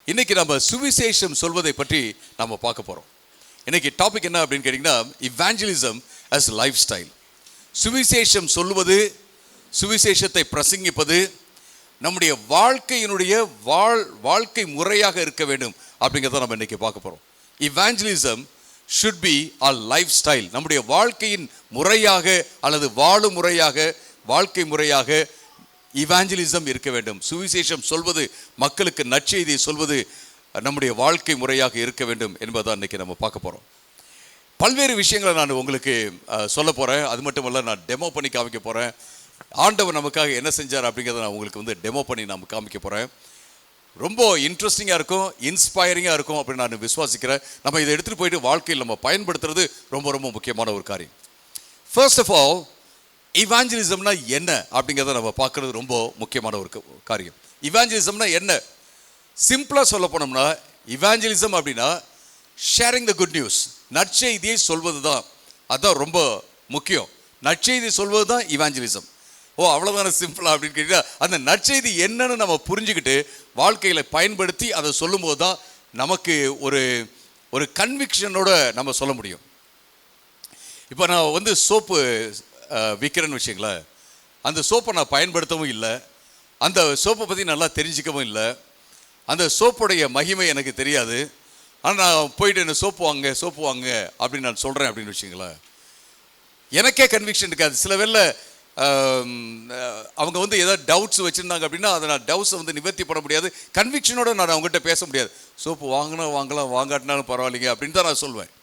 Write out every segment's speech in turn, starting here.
இன்னைக்கு நம்ம சுவிசேஷம் சொல்வதை பற்றி நம்ம பார்க்க போகிறோம். இன்னைக்கு டாபிக் என்ன அப்படின்னு கேட்டிங்கன்னா, இவாஞ்சலிசம் as லைஃப் ஸ்டைல். சுவிசேஷம் சொல்வது, சுவிசேஷத்தை பிரசங்கிப்பது நம்முடைய வாழ்க்கையினுடைய வாழ்க்கை முறையாக இருக்க வேண்டும் அப்படிங்கிறத நம்ம இன்னைக்கு பார்க்க போகிறோம். Evangelism should be a life style. நம்முடைய வாழ்க்கையின் முறையாக அல்லது வாழும் முறையாக, வாழ்க்கை முறையாக இவாஞ்சலிசம் இருக்க வேண்டும். சுவிசேஷம் சொல்வது, மக்களுக்கு நற்செய்தியை சொல்வது நம்முடைய வாழ்க்கை முறையாக இருக்க வேண்டும் என்பதை இன்னைக்கு நம்ம பார்க்க போகிறோம். பல்வேறு விஷயங்களை நான் உங்களுக்கு சொல்ல போகிறேன். அது மட்டும் இல்லை, நான் டெமோ பண்ணி காமிக்க போகிறேன். ஆண்டவர் நமக்காக என்ன செஞ்சார் அப்படிங்கிறத நான் உங்களுக்கு டெமோ பண்ணி நான் காமிக்க போகிறேன். ரொம்ப இன்ட்ரெஸ்டிங்காக இருக்கும், இன்ஸ்பைரிங்காக இருக்கும் அப்படின்னு நான் விசுவாசிக்கிறேன். நம்ம இதை எடுத்துகிட்டு போயிட்டு வாழ்க்கையில் நம்ம பயன்படுத்துறது ரொம்ப ரொம்ப முக்கியமான ஒரு காரியம். ஃபர்ஸ்ட் ஆஃப் ஆல், இவாஞ்சலிசம்னா என்ன அப்படிங்கிறத நம்ம பார்க்குறது ரொம்ப முக்கியமான ஒரு காரியம். இவாஞ்சலிசம்னா என்ன? சிம்பிளாக சொல்ல போனோம்னா, இவாஞ்சலிசம் அப்படின்னா ஷேரிங் த குட் நியூஸ், நற்செய்தியை சொல்வது தான். அதுதான் ரொம்ப முக்கியம். நற்செய்தி சொல்வது தான் இவாஞ்சலிசம். ஓ, அவ்வளோதான சிம்பிளா அப்படின்னு கேட்டீங்கன்னா, அந்த நற்செய்தி என்னன்னு நம்ம புரிஞ்சுக்கிட்டு வாழ்க்கையில் பயன்படுத்தி அதை சொல்லும்போது தான் நமக்கு ஒரு கன்விக்ஷனோட நம்ம சொல்ல முடியும். இப்போ நான் சோப்பு விற்கிறேன்னு வச்சுங்களேன். அந்த சோப்பை நான் பயன்படுத்தவும் இல்லை, அந்த சோப்பை பற்றி நல்லா தெரிஞ்சிக்கவும் இல்லை, அந்த சோப்புடைய மகிமை எனக்கு தெரியாது. ஆனால் நான் போயிட்டு என்ன சோப்பு வாங்க அப்படின்னு நான் சொல்கிறேன் அப்படின்னு வச்சுங்களேன், எனக்கே கன்விக்ஷன் இருக்காது. சில வேளை அவங்க ஏதாவது டவுட்ஸ் வச்சுருந்தாங்க அப்படின்னா அதை நான் டவுட்ஸை நிவர்த்தி பண்ண முடியாது. கன்விக்ஷனோட நான் அவங்ககிட்ட பேச முடியாது. சோப்பு வாங்கலாம், வாங்காட்டினாலும் பரவாயில்லைங்க அப்படின்னு தான் நான் சொல்வேன்.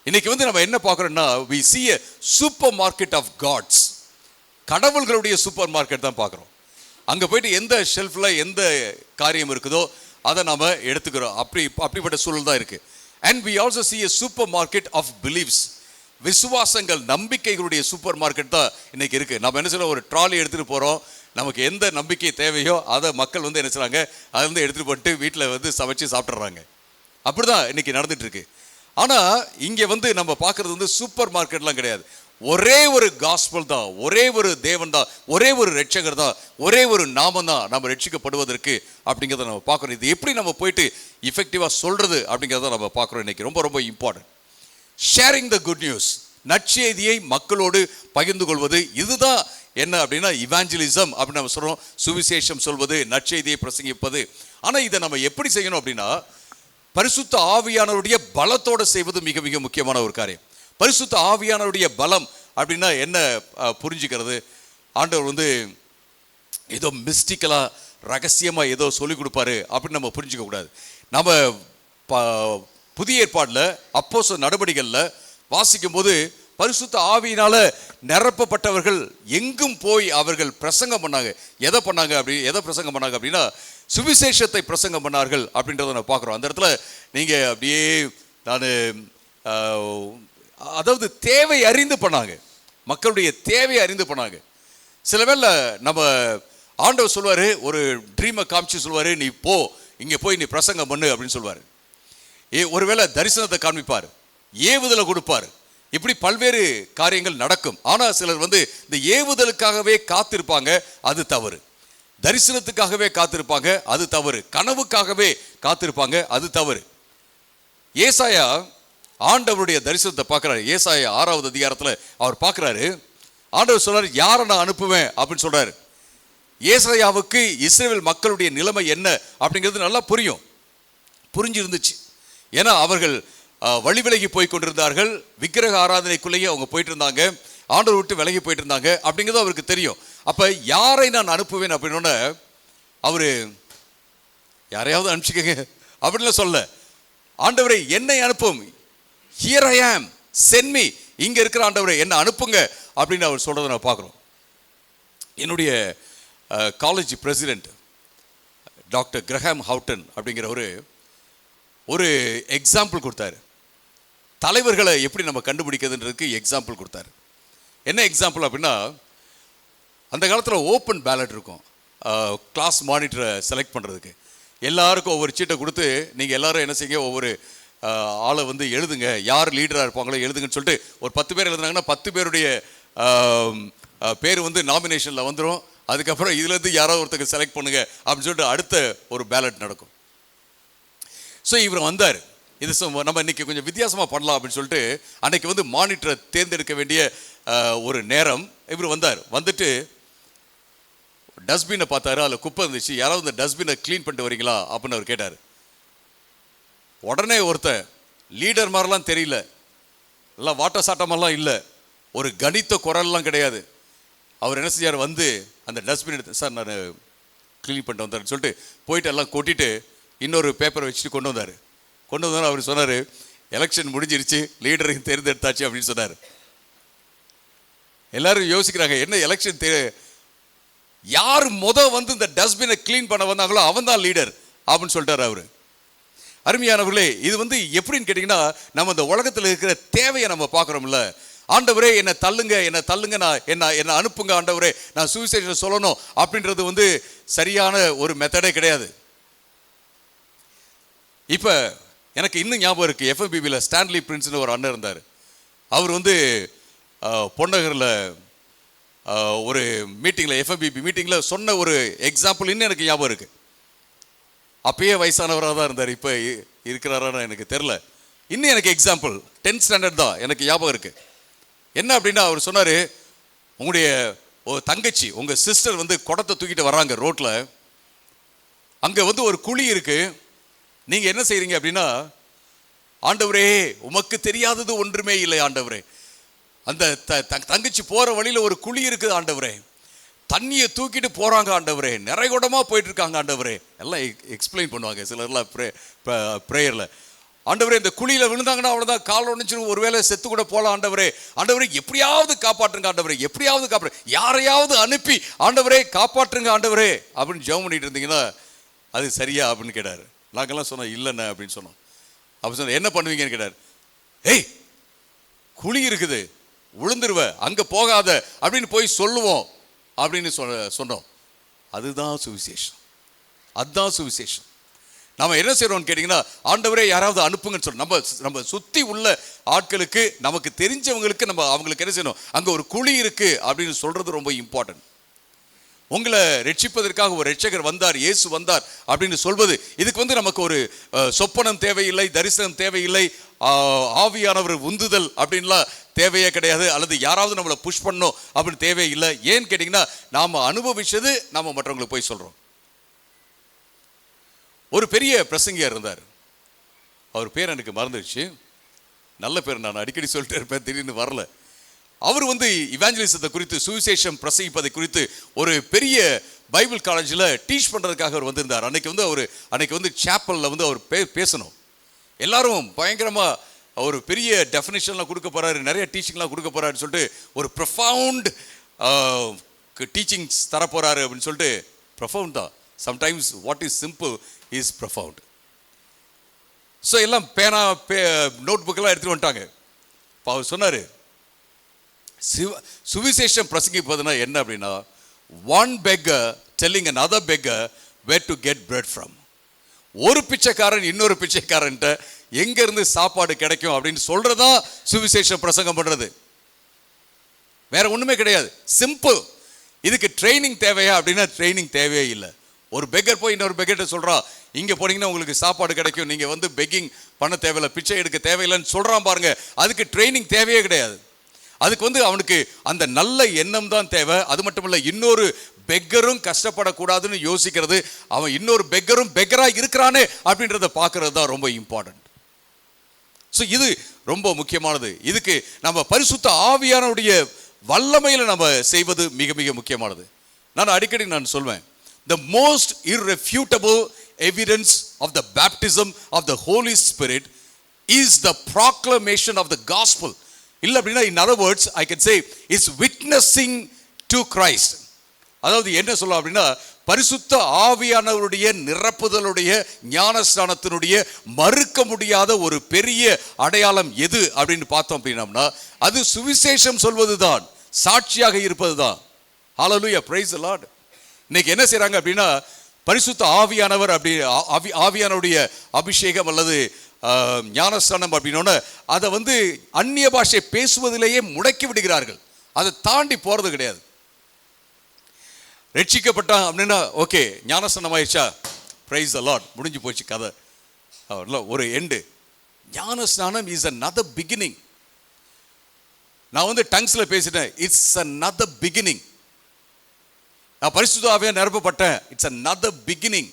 இன்னைக்கு நம்ம என்ன பார்க்குறோம்னா, we see a supermarket of gods. கடவுள்களுடைய சூப்பர் மார்க்கெட் தான் பார்க்குறோம். அங்கே போயிட்டு எந்த ஷெல்ஃபில் எந்த காரியம் இருக்குதோ அதை நம்ம எடுத்துக்கிறோம். அப்படிப்பட்ட சூழல் தான் இருக்குது. And we also see a supermarket of believes. விசுவாசங்கள், நம்பிக்கைகளுடைய சூப்பர் மார்க்கெட் தான் இன்னைக்கு இருக்குது. நம்ம என்ன சொல்ல, ஒரு ட்ராலி எடுத்துகிட்டு போகிறோம், நமக்கு எந்த நம்பிக்கை தேவையோ அதை மக்கள் என்ன செய்றாங்க, அதை எடுத்துகிட்டு போட்டு வீட்டில் சமைச்சு சாப்பிட்றாங்க. அப்படி தான் இன்னைக்கு நடந்துட்டு இருக்கு. ஆனால் இங்கே நம்ம பார்க்குறது சூப்பர் மார்க்கெட்லாம் கிடையாது. ஒரே ஒரு காஸ்பல் தான், ஒரே ஒரு தேவன் தான், ஒரே ஒரு ரட்சகர் தான், ஒரே ஒரு நாமம் தான் நம்ம ரட்சிக்கப்படுவதற்கு அப்படிங்கிறத நம்ம பார்க்குறோம். இது எப்படி நம்ம போயிட்டு இஃபெக்டிவாக சொல்கிறது அப்படிங்கிறத நம்ம பார்க்குறோம். இன்றைக்கி ரொம்ப ரொம்ப important. Sharing the good news, நற்செய்தியை மக்களோடு பகிர்ந்து கொள்வது, இதுதான் என்ன அப்படின்னா இவாஞ்சலிசம் அப்படின்னு நம்ம சொல்கிறோம். சுவிசேஷம் சொல்வது, நற்செய்தியை பிரசங்கிப்பது. ஆனால் இதை நம்ம எப்படி செய்யணும் அப்படின்னா, பரிசுத்த ஆவியானவருடைய பலத்தோடு செய்வது மிக மிக முக்கியமான ஒரு காரியம். பரிசுத்த ஆவியானவருடைய பலம் அப்படின்னா என்ன புரிஞ்சுக்கிறது? ஆண்டவர் ஏதோ மிஸ்டிக்கலாக ரகசியமாக ஏதோ சொல்லிக் கொடுப்பாரு அப்படின்னு நம்ம புரிஞ்சுக்க கூடாது. நம்ம புதிய ஏற்பாட்டில் அப்போஸ்தலர் நடவடிக்கைகளில் வாசிக்கும் போது, பரிசுத்த ஆவியினால நிரப்பப்பட்டவர்கள் எங்கும் போய் அவர்கள் பிரசங்கம் பண்ணாங்க. எதை பிரசங்கம் பண்ணாங்க அப்படின்னா, சுவிசேஷத்தை பிரசங்கம் பண்ணார்கள் அப்படின்றத நான் பார்க்குறோம். அந்த இடத்துல நீங்கள் அப்படியே அதாவது தேவை அறிந்து பண்ணாங்க, மக்களுடைய தேவை அறிந்து பண்ணாங்க. சில வேளை நம்ம ஆண்டவர் சொல்வார், ஒரு ட்ரீமை காமிச்சு சொல்வார், நீ இங்கே போய் நீ பிரசங்கம் பண்ணு அப்படின்னு சொல்வார். ஒருவேளை தரிசனத்தை காண்பிப்பார், ஏவுதலை கொடுப்பார். இப்படி பல்வேறு காரியங்கள் நடக்கும். ஆனால் சிலர் இந்த ஏவுதலுக்காகவே காத்திருப்பாங்க, அது தவறு. தரிசனத்துக்காகவே காத்திருப்பாங்க, அது தவறு. கனவுக்காகவே காத்திருப்பாங்க, அது தவறு. ஏசாயா ஆண்டவருடைய தரிசனத்தை பார்க்குறாரு. ஏசாயா 6வது அதிகாரத்தில் அவர் பார்க்குறாரு. ஆண்டவர் சொல்றாரு, யாரை நான் அனுப்புவேன் அப்படின்னு சொல்றாரு. ஏசாயாவுக்கு இஸ்ரவேல் மக்களுடைய நிலைமை என்ன அப்படிங்கிறது நல்லா புரிஞ்சிருந்துச்சு. ஏன்னா அவர்கள் வழி விலகி போய் கொண்டிருந்தார்கள், விக்கிரக ஆராதனைக்குள்ளேயே அவங்க போயிட்டு இருந்தாங்க, ஆண்டவர் விட்டு விலகி போயிட்டு இருந்தாங்க அப்படிங்கிறது அவருக்கு தெரியும். அப்போ யாரை நான் அனுப்புவேன் அப்படின்னோட அவர் யாரையாவது அனுப்பிச்சுக்கங்க அப்படின்லாம் சொல்ல, ஆண்டவரை என்னை அனுப்பும், ஹியர் ஐ ஆம், சென்ட் மீ, இங்கே இருக்கிற ஆண்டவரை என்னை அனுப்புங்க அப்படின்னு அவர் சொல்கிறத நான் பார்க்குறோம். என்னுடைய காலேஜ் பிரசிடெண்ட் டாக்டர் கிரஹாம் ஹவுட்டன் அப்படிங்கிற ஒரு எக்ஸாம்பிள் கொடுத்தாரு. தலைவர்களை எப்படி நம்ம கண்டுபிடிக்கிறதுன்றதுக்கு எக்ஸாம்பிள் கொடுத்தாரு. என்ன எக்ஸாம்பிள் அப்படின்னா, அந்த காலத்தில் ஓப்பன் பேலட் இருக்கும், கிளாஸ் மானிட்டரை செலக்ட் பண்ணுறதுக்கு. எல்லாருக்கும் ஒவ்வொரு சீட்டை கொடுத்து, நீங்கள் எல்லாரும் என்ன செய்யுங்க, ஒவ்வொரு ஆளை எழுதுங்க, யார் லீடராக இருப்பாங்களோ எழுதுங்கன்னு சொல்லிட்டு ஒரு 10 பேர் எழுதுனாங்கன்னா 10 பேருடைய பேர் நாமினேஷனில் வந்துடும். அதுக்கப்புறம் இதுலேருந்து யாராவது ஒருத்தருக்கு செலக்ட் பண்ணுங்க அப்படின்னு சொல்லிட்டு அடுத்த ஒரு பேலட் நடக்கும். ஸோ இவர் வந்தார். இது நம்ம இன்னைக்கு கொஞ்சம் வித்தியாசமாக பண்ணலாம் அப்படின்னு சொல்லிட்டு அன்னைக்கு வந்து மானிட்டரை தேர்ந்தெடுக்க வேண்டிய ஒரு நேரம். இவர் வந்தார். வந்துட்டு டஸ்ட்பினை பார்த்தாரு, அதில் குப்பை இருந்துச்சு. யாராவது இந்த டஸ்ட்பினை க்ளீன் பண்ணிட்டு வரீங்களா அப்படின்னு அவர் கேட்டார். உடனே ஒருத்தர் லீடர் மாதிரிலாம் தெரியல, எல்லாம் வாட்ட சாட்டமெல்லாம் இல்லை, ஒரு கணித்த குரல்லாம் கிடையாது. அவர் என்ன செஞ்சார், வந்து அந்த டஸ்ட்பின் எடுத்து, சார் நான் க்ளீன் பண்ணிட்டு வந்தார்னு சொல்லிட்டு போயிட்டு எல்லாம் கொட்டிட்டு இன்னொரு பேப்பரை வச்சுட்டு கொண்டு வந்தார். அவர் சொன்னார், எலெக்ஷன் முடிஞ்சிருச்சு, லீடரையும் தேர்ந்தெடுத்தாச்சு அப்படின்னு சொன்னார். எல்லாரும் யோசிக்கிறாங்க, என்ன எலெக்ஷன் யார் வந்து இந்த டஸ்ட்பினை க்ளீன் பண்ண வந்தாங்களோ அவன் தான் லீடர் அப்படின்னு சொல்லிட்டார் அவர். அருமையானவர்களே, இது வந்து எப்படின்னு கேட்டிங்கன்னா, நம்ம இந்த உலகத்தில் இருக்கிற தேவையை நம்ம பார்க்குறோம்ல. ஆண்டவரே என்னை தள்ளுங்க, நான் என்ன அனுப்புங்க ஆண்டவரே, நான் சுவிசேஷம் சொல்லணும் அப்படின்றது வந்து சரியான ஒரு மெத்தடே கிடையாது. இப்போ எனக்கு இன்னும் ஞாபகம் இருக்குது, எஃப்எம்பிபியில் ஸ்டான்லி பிரின்ஸ்னு ஒரு அண்ணன் இருந்தார். அவர் வந்து பொன்னகரில் ஒரு மீட்டிங்கில், எஃப்எம்பிபி மீட்டிங்கில் சொன்ன ஒரு எக்ஸாம்பிள் இன்னும் எனக்கு ஞாபகம் இருக்குது. அப்பயே வயசானவராக தான் இருந்தார், இப்போ இருக்கிறாரான்னு எனக்கு தெரில. இன்னும் எனக்கு எக்ஸாம்பிள் 10th ஸ்டாண்டர்ட் தான் எனக்கு ஞாபகம் இருக்குது. என்ன அப்படின்னா, அவர் சொன்னார், உங்களுடைய தங்கச்சி, உங்கள் சிஸ்டர் வந்து குடத்தை தூக்கிட்டு வர்றாங்க ரோட்டில், அங்கே வந்து ஒரு குழி இருக்குது. நீங்கள் என்ன செய்கிறீங்க அப்படின்னா, ஆண்டவரே உமக்கு தெரியாதது ஒன்றுமே இல்லை ஆண்டவரே, அந்த தங்கச்சி போகிற வழியில் ஒரு குழி இருக்குது ஆண்டவரே, தண்ணியை தூக்கிட்டு போகிறாங்க ஆண்டவரே, நிறைகுடமாக போயிட்டு இருக்காங்க ஆண்டவரே, எல்லாம் எக்ஸ்பிளைன் பண்ணுவாங்க சிலர்லாம் ப்ரேயரில். ஆண்டவரே இந்த குழியில் விழுந்தாங்கன்னா அவ்வளோதான், கால் உடைஞ்சிரும், ஒருவேளை செத்து கூட போகலாம் ஆண்டவரே, ஆண்டவரே எப்படியாவது காப்பாற்றுங்க ஆண்டவரே, எப்படியாவது யாரையாவது அனுப்பி ஆண்டவரே காப்பாற்றுங்க ஆண்டவரே அப்படின்னு ஜெபம் பண்ணிட்டு இருந்தீங்கன்னா அது சரியா அப்படின்னு கேட்டார். நாங்கள்லாம் சொன்னோம் இல்லைண்ணே அப்படின்னு சொன்னோம். அப்படி சொன்ன என்ன பண்ணுவீங்கன்னு கேட்டார். ஏய் குழி இருக்குது, விழுந்துருவ, அங்கே போகாத அப்படின்னு போய் சொல்லுவோம் அப்படின்னு சொன்னோம். அதுதான் சுவிசேஷம், அதுதான் சுவிசேஷம். நம்ம என்ன செய்யறோம்னு கேட்டிங்கன்னா, ஆண்டவரே யாராவது அனுப்புங்கன்னு சொல்றோம். நம்ம சுற்றி உள்ள ஆட்களுக்கு, நமக்கு தெரிஞ்சவங்களுக்கு நம்ம அவங்களுக்கு என்ன செய்யணும், அங்கே ஒரு குழி இருக்கு அப்படின்னு சொல்றது ரொம்ப இம்பார்ட்டன்ட். உங்களை ரட்சிப்பதற்காக ஒரு ரட்சகர் வந்தார், இயேசு வந்தார் அப்படின்னு சொல்வது, இதுக்கு வந்து நமக்கு ஒரு சொப்பனம் தேவையில்லை, தரிசனம் தேவையில்லை, ஆவியானவர் உந்துதல் அப்படின்லாம் தேவையே கிடையாது, அல்லது யாராவது நம்மளை புஷ் பண்ணணும் அப்படின்னு தேவையில்லை. ஏன்னு கேட்டிங்கன்னா, நாம் அனுபவிச்சது நாம் மற்றவங்களுக்கு போய் சொல்கிறோம். ஒரு பெரிய பிரசங்கியார் இருந்தார், அவர் பேர் எனக்கு மறந்துடுச்சு, நல்ல பேர், நான் அடிக்கடி சொல்லிட்டு இருப்பேன், திடீர்னு வரல. அவர் வந்து இவாஞ்சலிசத்தை குறித்து, சுவிசேஷம் பிரசங்கிப்பதை குறித்து ஒரு பெரிய பைபிள் காலேஜில் டீச் பண்ணுறதுக்காக அவர் வந்திருந்தார். அன்னைக்கு வந்து சாப்பலில் வந்து அவர் பேசணும். எல்லாரும் பயங்கரமாக ஒரு பெரிய டெஃபினிஷன்லாம் கொடுக்க போகிறாரு, நிறைய டீச்சிங்லாம் கொடுக்க போகிறாருன்னு சொல்லிட்டு ஒரு ப்ரொஃபவுண்ட் டீச்சிங்ஸ் தரப்போகிறாரு அப்படின்னு சொல்லிட்டு. ப்ரொஃபவுண்ட் தான், sometimes what is simple is profound. So எல்லாம் பேனா நோட் புக்கெல்லாம் எடுத்துகிட்டு வந்துட்டாங்க. இப்போ அவர் சொன்னார், சுவிசேஷம் பிரசங்கிப்பதுனா என்ன அப்படின்னா, one beggar telling another beggar where to get bread from. ஒரு பிச்சைக்காரன் இன்னொரு பிச்சைக்காரன்ட்ட எங்க இருந்து சாப்பாடு கிடைக்கும் அப்படின்னு சொல்றதா சுவிசேஷம் பிரசங்கம் பண்றது. வேற ஒண்ணுமே கிடையாது, சிம்பிள். இதுக்கு ட்ரைனிங் தேவையா அப்படின்னா ட்ரைனிங் தேவையே இல்லை. ஒரு பெக்கர் போய் இன்னொரு பெக்கர்ட்ட சொல்றான், இங்க போனீங்கன்னா உங்களுக்கு சாப்பாடு கிடைக்கும், நீங்க வந்து பெக்கிங் பண்ண தேவையில்லை, பிச்சை எடுக்க தேவையில்லைன்னு சொல்றான் பாருங்க. அதுக்கு ட்ரைனிங் தேவையே கிடையாது. அதுக்கு வந்து அவனுக்கு அந்த நல்ல எண்ணம் தான் தேவை. அது மட்டும் இல்லை, இன்னொரு பெக்கரும் கஷ்டப்படக்கூடாதுன்னு யோசிக்கிறது, அவன் இன்னொரு பெக்கரும் பெக்கரா இருக்கிறானே அப்படின்றத பார்க்கறது தான் ரொம்ப இம்பார்ட்டன்ட். ஸோ இது ரொம்ப முக்கியமானது. இதுக்கு நம்ம பரிசுத்த ஆவியானுடைய வல்லமையில் நம்ம செய்வது மிக மிக முக்கியமானது. நான் அடிக்கடி சொல்வேன், the most irrefutable evidence of the baptism of the Holy Spirit is the proclamation of the gospel. இல்லை அப்படின்னா, in other words I can say is witnessing to Christ. அதாவது என்ன சொல்ல அப்படின்னா, பரிசுத்த ஆவியானவருடைய நிரப்புதலுடைய ஞானஸ்நானத்தினுடைய மறுக்க முடியாத ஒரு பெரிய அடையாளம் எது அப்படின்னு பார்த்தோம் அப்படின்னா, அது சுவிசேஷம் சொல்வதுதான், சாட்சியாக இருப்பதுதான். ஹல்லேலூயா, பிரைஸ் தி லார்ட். இன்னைக்கு என்ன செய்றாங்க அப்படின்னா, பரிசுத்த ஆவியானவர் அப்படி ஆவியானவருடைய அபிஷேகம் அல்லது ஞானஸ்நானம் அப்படின்னோன்னு அதை வந்து அந்நிய பாஷை பேசுவதிலேயே முடக்கி விடுகிறார்கள். அதை தாண்டி போறது கிடையாது. ரட்சிக்கப்பட்டான் அப்படின்னா ஓகே, ஞானஸ்நானம் ஆயிடுச்சா, பிரைஸ் தி லார்ட், முடிஞ்சு போச்சு கதை. ஒரு எண்டு. ஞான ஸ்நானம் இஸ் another beginning. நான் வந்து டங்ஸ்ல பேசிட்டேன், இட்ஸ் another beginning. நான் பரிசுத்த ஆவியால் நிரப்பப்பட்டேன், இட்ஸ் another beginning.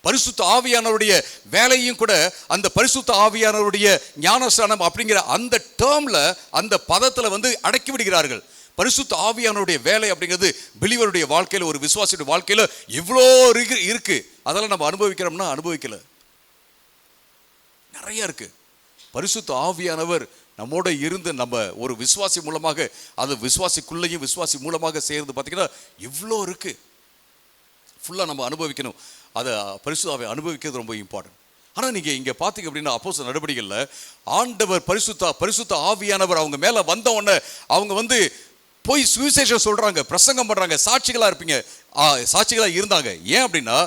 பரிசுத்த ஆவியானவருடைய வேலையும் கூட அந்த பரிசுத்த ஆவியானவருடைய ஞானஸ்நானம் அப்படிங்கிற அந்த டேர்ம்ல, அந்த பதத்துல வந்து அடக்கி விடுகிறார்கள். பரிசுத்த ஆவியானவருடைய வேலை அப்படிங்கிறது பிலீவருடைய வாழ்க்கையில, ஒரு விசுவாசியுடைய வாழ்க்கையில எவ்வளோ இருக்கு. அதெல்லாம் நம்ம அனுபவிக்கிறோம்னா அனுபவிக்கல, நிறைய இருக்கு. பரிசுத்த ஆவியானவர் நம்மோட இருந்து நம்ம ஒரு விசுவாசி மூலமாக, அது விசுவாசிக்குள்ளேயும் விசுவாசி மூலமாக சேர்ந்து பார்த்தீங்கன்னா இவ்வளோ இருக்கு. ஃபுல்லாக நம்ம அனுபவிக்கணும். அதை பரிசுத்த ஆவியை அனுபவிக்கிறது ரொம்ப இம்பார்ட்டன்ட். ஆனால் நீங்கள் இங்கே பார்த்தீங்க அப்படின்னா அப்போஸ்தலர் நடவடிக்கைகளில் ஆண்டவர் பரிசுத்த ஆவியானவர் அவங்க மேலே வந்த உடனே அவங்க வந்து போய் சுவிசேஷம் சொல்கிறாங்க, பிரசங்கம் பண்ணுறாங்க, சாட்சிகளாக இருப்பீங்க, சாட்சிகளாக இருந்தாங்க. ஏன் அப்படின்னா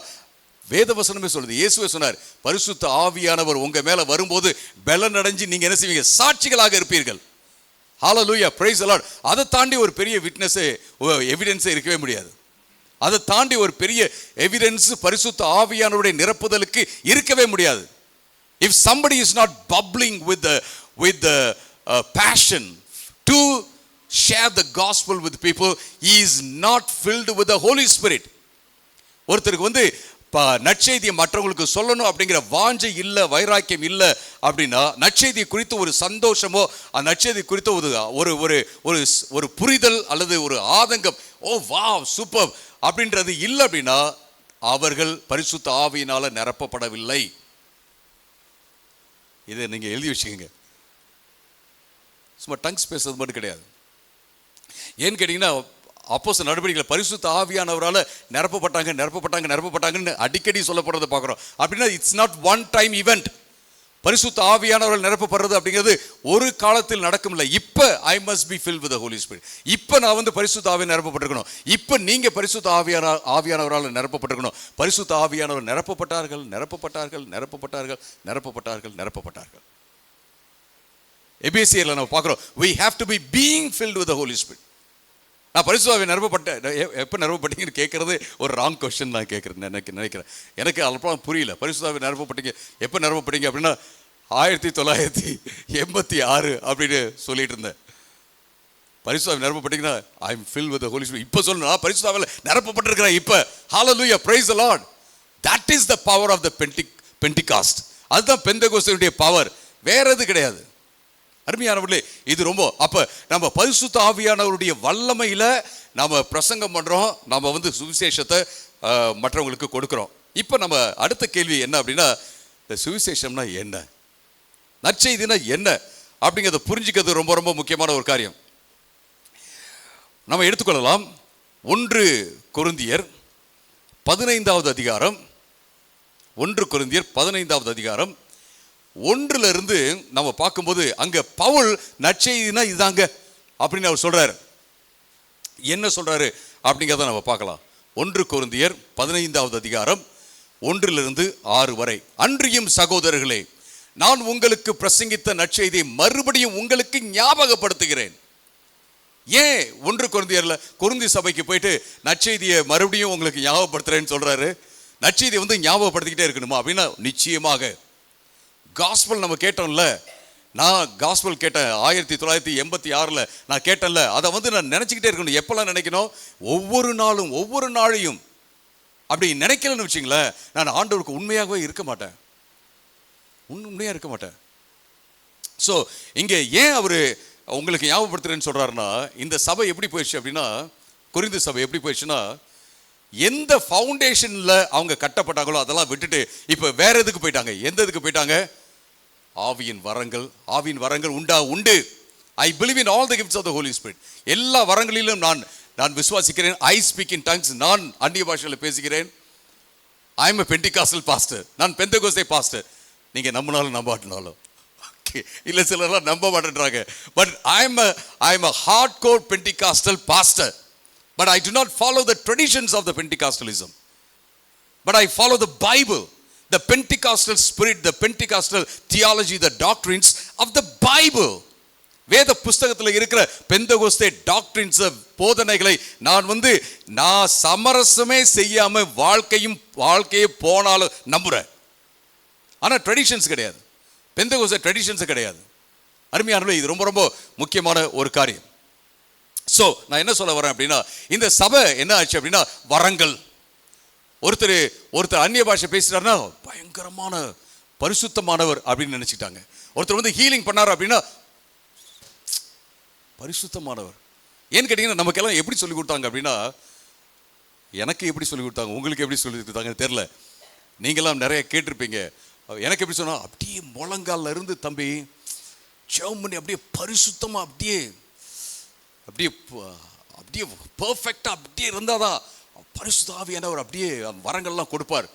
வேதவசனமே சொல்லுது, இயேசுவே சொன்னார், பரிசுத்த ஆவியானவர் உங்க மேல வரும்போது பலன் அடைஞ்சு நீங்க என்ன செய்வீங்க, சாட்சிகளாக இருப்பீர்கள். ஹல்லேலூயா, பிரைஸ் தி லார்ட். அதை தாண்டி ஒரு பெரிய விட்னஸ், எவிடன்ஸ் இருக்கவே முடியாது. அதை தாண்டி ஒரு பெரிய எவிடன்ஸ் பரிசுத்த ஆவியானவருடைய நிரப்புதலுக்கு இருக்கவே முடியாது. If somebody is not bubbling with the passion to share the gospel with people, he is not filled with the Holy Spirit. ஒருத்தருக்கு வந்து நற்செய்தியை மற்றவங்களுக்கு சொல்லணும் அப்படிங்கிற வாஞ்சை இல்லை, வைராக்கியம் இல்லை அப்படின்னா, நற்செய்தி குறித்து ஒரு சந்தோஷமோ, நற்செய்தி குறித்த ஒரு புரிதல் அல்லது ஒரு ஆதங்கம், ஓ வாவ் சூப்பர் அப்படின்றது இல்லை அப்படின்னா, அவர்கள் பரிசுத்த ஆவியினால நிரப்பப்படவில்லை. இதை நீங்க எழுதி வச்சுக்கோங்க. சும்மா டங்ஸ் பேசுறது மட்டும் கிடையாது. ஏன்னு கேட்டீங்கன்னா, அப்போஸ்தலர் நடவடிக்கைகள் பரிசுத்த ஆவியானவரால் நிரப்பப்பட்டாங்கன்னு அடிக்கடி சொல்லப்படுறதை பார்க்குறோம். அப்படின்னா it's not one time event. பரிசுத்த ஆவியானவரால் நிரப்பப்படுறது அப்படிங்கிறது ஒரு காலத்தில் நடக்கும் இல்லை. இப்போ I must be filled with the holy spirit. இப்போ நான் வந்து பரிசுத்த ஆவியால் நிரப்பப்பட்டிருக்கணும். இப்போ நீங்கள் பரிசுத்த ஆவியானவரால் நிரப்பப்பட்டிருக்கணும். பரிசுத்த ஆவியானவர் நிரப்பப்பட்டார்கள். எபேசியர்ல நம்ம பார்க்குறோம், we have to be being filled with the Holy Spirit. நான் பரிசுத்த ஆவியால் நிரப்பப்பட்டேன், எப்போ நிரப்பப்பட்டீங்கன்னு கேட்கறது ஒரு ராங் கொஸ்டின் நான் கேட்குறேன் நினைக்கிறேன். எனக்கு அதெல்லாம் புரியல. பரிசுத்த ஆவியால் நிரப்பப்பட்டீங்க, எப்போ நிரப்பப்பட்டீங்க அப்படின்னா 1986 அப்படின்னு சொல்லிட்டு இருந்தேன். பரிசுத்த ஆவியால் நிரப்பப்பட்டீங்கன்னா I am filled with the holy spirit. இப்போ சொல்லணும், பரிசுத்த ஆவியால் நிரப்பப்பட்டிருக்கிறேன் இப்போ. Hallelujah, praise the Lord. That is the power of the Pentecost. அதுதான் பெந்தெகோஸ்தேயுடைய பவர், வேற எது கிடையாது. அருமையானவர்களே, இது ரொம்ப அப்ப நம்ம பரிசுத்த ஆவியானவருடைய வல்லமையில நாம பிரசங்கம் பண்றோம், நாம வந்து சுவிசேஷத்தை மற்றவங்களுக்கு கொடுக்கிறோம். இப்ப நம்ம அடுத்த கேள்வி என்ன அப்படின்னா, இந்த சுவிசேஷம்னா என்ன, நற்செய்தினா என்ன அப்படிங்கிறத புரிஞ்சுக்கிறது ரொம்ப ரொம்ப முக்கியமான ஒரு காரியம். நம்ம எடுத்துக்கொள்ளலாம். 1 கொரிந்தியர் 15வது அதிகாரம், 1 கொரிந்தியர் 15வது அதிகாரம் 1 நம்ம பார்க்கும்போது, அங்க பவுல் நற்செய்தினா இதாங்க அப்படின்னு அவர் சொல்றாரு. என்ன சொல்றாரு அப்படிங்கிறத நம்ம பார்க்கலாம். 1 கொரிந்தியர் 15வது அதிகாரம் 1-6 வரை. அன்றியும் சகோதரர்களே, நான் உங்களுக்கு பிரசங்கித்த நற்செய்தியை மறுபடியும் உங்களுக்கு ஞாபகப்படுத்துகிறேன். ஏன் 1 கொரிந்தியர்ல கொரிந்தி சபைக்கு போயிட்டு நற்செய்தியை மறுபடியும் உங்களுக்கு ஞாபகப்படுத்துறேன்னு சொல்றாரு? நற்செய்தியை வந்து ஞாபகப்படுத்திக்கிட்டே இருக்கணுமா அப்படின்னா, நிச்சயமாக. காஸ்பல் நம்ம கேட்டோம்ல, நான் காஸ்பல் கேட்டேன் 1986 நான் கேட்டேன்ல, அதை வந்து நான் நினைச்சுக்கிட்டே இருக்கணும். எப்பெல்லாம் நினைக்கணும்? ஒவ்வொரு நாளையும். அப்படி நினைக்கலன்னு வச்சுங்களேன், நான் ஆண்டவருக்கு உண்மையாகவே இருக்க மாட்டேன். ஸோ இங்கே ஏன் அவரு உங்களுக்கு ஞாபகப்படுத்துறேன்னு சொல்றாருன்னா, இந்த சபை எப்படி போயிடுச்சு அப்படின்னா, கொரிந்து சபை எப்படி போயிடுச்சுன்னா, எந்த ஃபவுண்டேஷன்ல அவங்க கட்டப்பட்டாங்களோ அதெல்லாம் விட்டுட்டு இப்ப வேற எதுக்கு போயிட்டாங்க? எந்த இதுக்கு போயிட்டாங்க? ஆவியின் வரங்கள் உண்டு. I believe in all the gifts of the holy spirit. எல்லா வரங்களிலும் நான் விசுவாசிக்கிறேன். ஐ ஸ்பீக் இன் டங்ஸ், நான் அந்நிய பாஷையில் பேசுகிறேன். I am a Pentecostal pastor, நான் பெந்தெகோஸ்தே பாஸ்டர். நீங்க நம்பினாலும் நம்பாட்டினாலும் இல்ல, சிலர்லாம் நம்ப மாட்டேன்றாங்க. But I am a hardcore Pentecostal pastor. But I do not follow the traditions of the Pentecostalism. But I follow the Bible, the Pentecostal spirit, the Pentecostal theology, the doctrines of the Bible. வேத புஸ்தகத்தில் இருக்கிற பெந்தெகோஸ்தே doctrines, போதனைகளை நான் சமரசமே செய்யாம வாழ்க்கையே போனாலும் நம்புறேன். ஆனால் ட்ரெடிஷன்ஸ் கிடையாது. பெந்தெகோஸ்தே ட்ரெடிஷன்ஸ் கிடையாது. அருமையானவர்களே, இது ரொம்ப ரொம்ப முக்கியமான ஒரு காரியம். ஸோ நான் என்ன சொல்ல வரேன் அப்படின்னா, இந்த சபை என்ன ஆச்சு அப்படின்னா வரங்கள். ஒருத்தர் அந்நிய பாஷை பேசுறாருன்னா பயங்கரமான பரிசுத்தமானவர் அப்படின்னு நினைச்சிட்டாங்க. ஒருத்தர் வந்து ஹீலிங் பண்ணார் அப்படின்னா பரிசுத்தமானவர். ஏன்னு கேட்டீங்கன்னா நமக்கெல்லாம் எப்படி சொல்லி கொடுத்தாங்க அப்படின்னா, எனக்கு எப்படி சொல்லி கொடுத்தாங்க, உங்களுக்கு எப்படி சொல்லி கொடுத்தாங்கன்னு தெரியல. நீங்களாம் நிறைய கேட்டிருப்பீங்க. எனக்கு எப்படி சொன்னா, அப்படியே முழங்கால இருந்து தம்பி ஜெபம் பண்ணி அப்படியே பரிசுத்தமா அப்படியே அப்படியே அப்படியே பர்ஃபெக்டா அப்படியே இருந்தாதான் பரிசுத்த ஆவியானவர் அப்படியே வரங்கள்லாம் கொடுப்பார்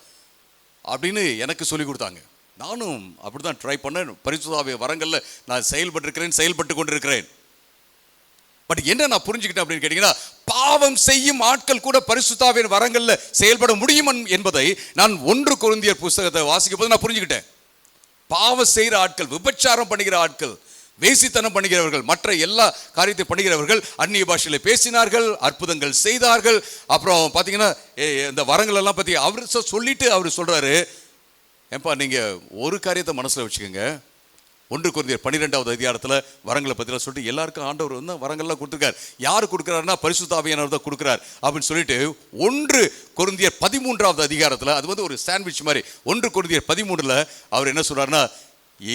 அப்படின்னு எனக்கு சொல்லி கொடுத்தாங்க. நானும் அப்படிதான் ட்ரை பண்ணேன். பரிசுத்த ஆவிய வரங்கள்ல நான் செயல்பட்டு கொண்டிருக்கிறேன். பட் என்ன நான் புரிஞ்சுக்கிட்டேன் அப்படின்னு கேட்டீங்கன்னா, பாவம் செய்யும் ஆட்கள் கூட பரிசுத்த ஆவியின் வரங்கள்ல செயல்பட முடியும் என்பதை நான் 1 கொரிந்தியர் புத்தகத்தை வாசிக்கும் போது நான் புரிஞ்சுக்கிட்டேன். பாவம் செய்கிற ஆட்கள், விபச்சாரம் பண்ணுகிற ஆட்கள், வேசித்தனம் பண்ணுகிறவர்கள், மற்ற எல்லா காரியத்தை பண்ணுகிறவர்கள் அந்நிய பாஷையில பேசினார்கள், அற்புதங்கள் செய்தார்கள். அப்புறம் பார்த்தீங்கன்னா இந்த வரங்கள் எல்லாம் பற்றி அவர் சொல்லிட்டு அவர் சொல்றாரு, ஏன்பா நீங்க ஒரு காரியத்தை மனசுல வச்சுக்கோங்க. 1 கொரிந்தியர் 12வது அதிகாரத்தில் வரங்களை பற்றிலாம் சொல்லிட்டு எல்லாருக்கும் ஆண்டவர் வந்து வரங்கள்லாம் கொடுத்துருக்கார். யார் கொடுக்குறாருன்னா பரிசுத்த ஆவியானவர் தான் கொடுக்குறார் அப்படின்னு சொல்லிட்டு 1 கொரிந்தியர் 13வது அதிகாரத்தில், அது வந்து ஒரு சாண்ட்விச் மாதிரி, 1 கொரிந்தியர் 13ல் அவர் என்ன சொல்றாருன்னா,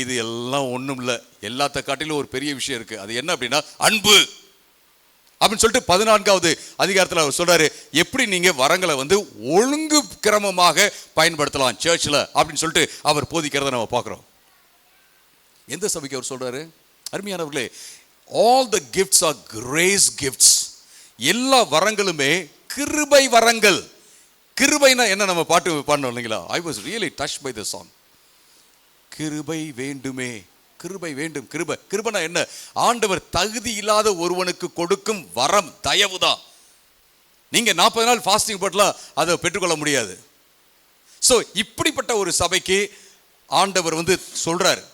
இது எல்லாம் ஒன்றும் இல்லை, எல்லாத்த காட்டிலும் ஒரு பெரிய விஷயம் இருக்கு. அது என்ன அப்படின்னா அன்பு அப்படின்னு சொல்லிட்டு 14வது அதிகாரத்தில் அவர் சொல்றாரு, எப்படி நீங்க வரங்களை வந்து ஒழுங்கு கிரமமாக பயன்படுத்தலாம் சர்ச்சில் அப்படின்னு சொல்லிட்டு அவர் போதிக்கிறத நம்ம பார்க்குறோம். எந்த சபைக்கு அவர் சொல்றாரு? அருமையானவர்களே, all the gifts are grace gifts. எல்லா வரங்களுமே கிருபை வரங்கள். கிருபைனா என்ன? நம்ம பாட்டு பாடணும் இல்லைங்களா? I was really touched by the song. கிருபை வேண்டுமே, கிருபை வேண்டும். கிருபைனா என்ன? ஆண்டவர் தகுதி இல்லாத ஒருவனுக்கு கொடுக்கும் வரம், தயவுதான். நீங்க 40 நாள் ஃபாஸ்டிங் போட்டலாம் அதை பெற்றுக்கொள்ள முடியாது. ஸோ இப்படிப்பட்ட ஒரு சபைக்கு ஆண்டவர் வந்து சொல்றாரு,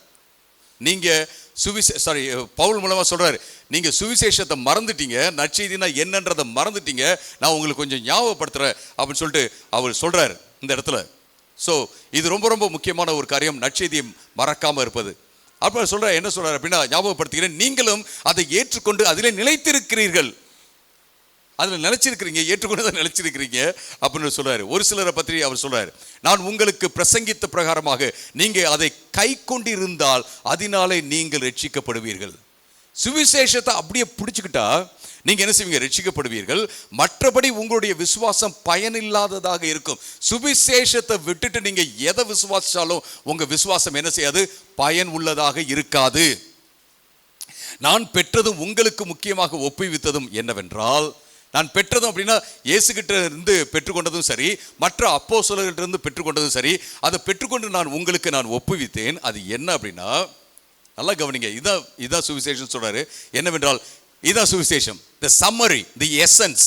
நீங்க பவுல் மூலமா சொல்றாரு, நீங்க சுவிசேஷத்தை மறந்துட்டீங்க, நற்செய்தினா என்னன்றதை மறந்துட்டீங்க, நான் உங்களுக்கு கொஞ்சம் ஞாபகப்படுத்துறேன் அப்படின்னு சொல்லிட்டு அவர் சொல்றாரு இந்த இடத்துல. ஸோ இது ரொம்ப ரொம்ப முக்கியமான ஒரு காரியம், நற்செய்தியை மறக்காம இருப்பது. அப்ப என்ன சொல்றாரு அப்படின்னா, ஞாபகப்படுத்துகிறேன், நீங்களும் அதை ஏற்றுக்கொண்டு அதிலே நிலைத்திருக்கிறீர்கள். அதில் நிலைச்சிருக்கிறீங்க, ஏற்றுக்கொண்டு நிலைச்சிருக்கிறீங்க அப்படின்னு சொல்றாரு. ஒரு சிலரை பற்றி அவர் சொல்றாரு, நான் உங்களுக்கு பிரசங்கித்த பிரகாரமாக நீங்க அதை கை கொண்டிருந்தால் அதனாலே நீங்கள் ரட்சிக்கப்படுவீர்கள். சுவிசேஷத்தை அப்படியே பிடிச்சுக்கிட்டா நீங்க என்ன செய்வீங்க? ரட்சிக்கப்படுவீர்கள். மற்றபடி உங்களுடைய விசுவாசம் பயனில்லாததாக இருக்கும். சுவிசேஷத்தை விட்டுட்டு நீங்க எதை விசுவாசிச்சாலும் உங்க விசுவாசம் என்ன செய்யாது? பயன் உள்ளதாக இருக்காது. நான் பெற்றதும் உங்களுக்கு முக்கியமாக ஒப்புவித்ததும் என்னவென்றால், நான் பெற்றதும் அப்படின்னா இயேசுகிட்ட இருந்து பெற்றுக்கொண்டதும் சரி, மற்ற அப்போஸ்தலர்கிட்ட இருந்து பெற்றுக்கொண்டதும் சரி, அதை பெற்றுக்கொண்டு நான் உங்களுக்கு ஒப்புவித்தேன். அது என்ன அப்படின்னா, நல்லா கவனிங்க, இதான் சுவிசேஷம் சொல்றாரு. என்னவென்றால் இதான் சுவிசேஷம், the summary, the essence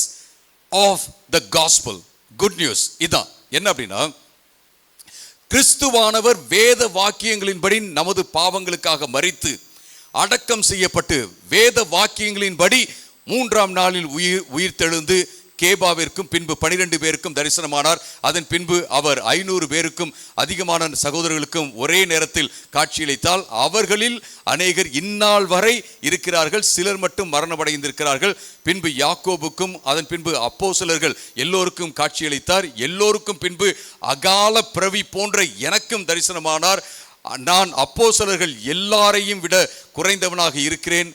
of the gospel, good news. இதான் என்ன அப்படின்னா, கிறிஸ்துவானவர் வேத வாக்கியங்களின்படி நமது பாவங்களுக்காக மரித்து அடக்கம் செய்யப்பட்டு வேத வாக்கியங்களின்படி 3ஆம் நாளில் உயிர்த்தெழுந்து கேபாவிற்கும் பின்பு 12 பேருக்கும் தரிசனமானார். அதன் பின்பு அவர் 500 பேருக்கும் அதிகமான சகோதரர்களுக்கும் ஒரே நேரத்தில் காட்சியளித்தால், அவர்களில் அநேகர் இந்நாள் வரை இருக்கிறார்கள், சிலர் மட்டும் மரணமடைந்திருக்கிறார்கள். பின்பு யாக்கோபுக்கும் அதன் பின்பு அப்போஸ்தலர்கள் எல்லோருக்கும் காட்சியளித்தார். எல்லோருக்கும் பின்பு அகால பிறவி போன்ற எனக்கும் தரிசனமானார். நான் அப்போஸ்தலர்கள் எல்லாரையும் விட குறைந்தவனாக இருக்கிறேன்.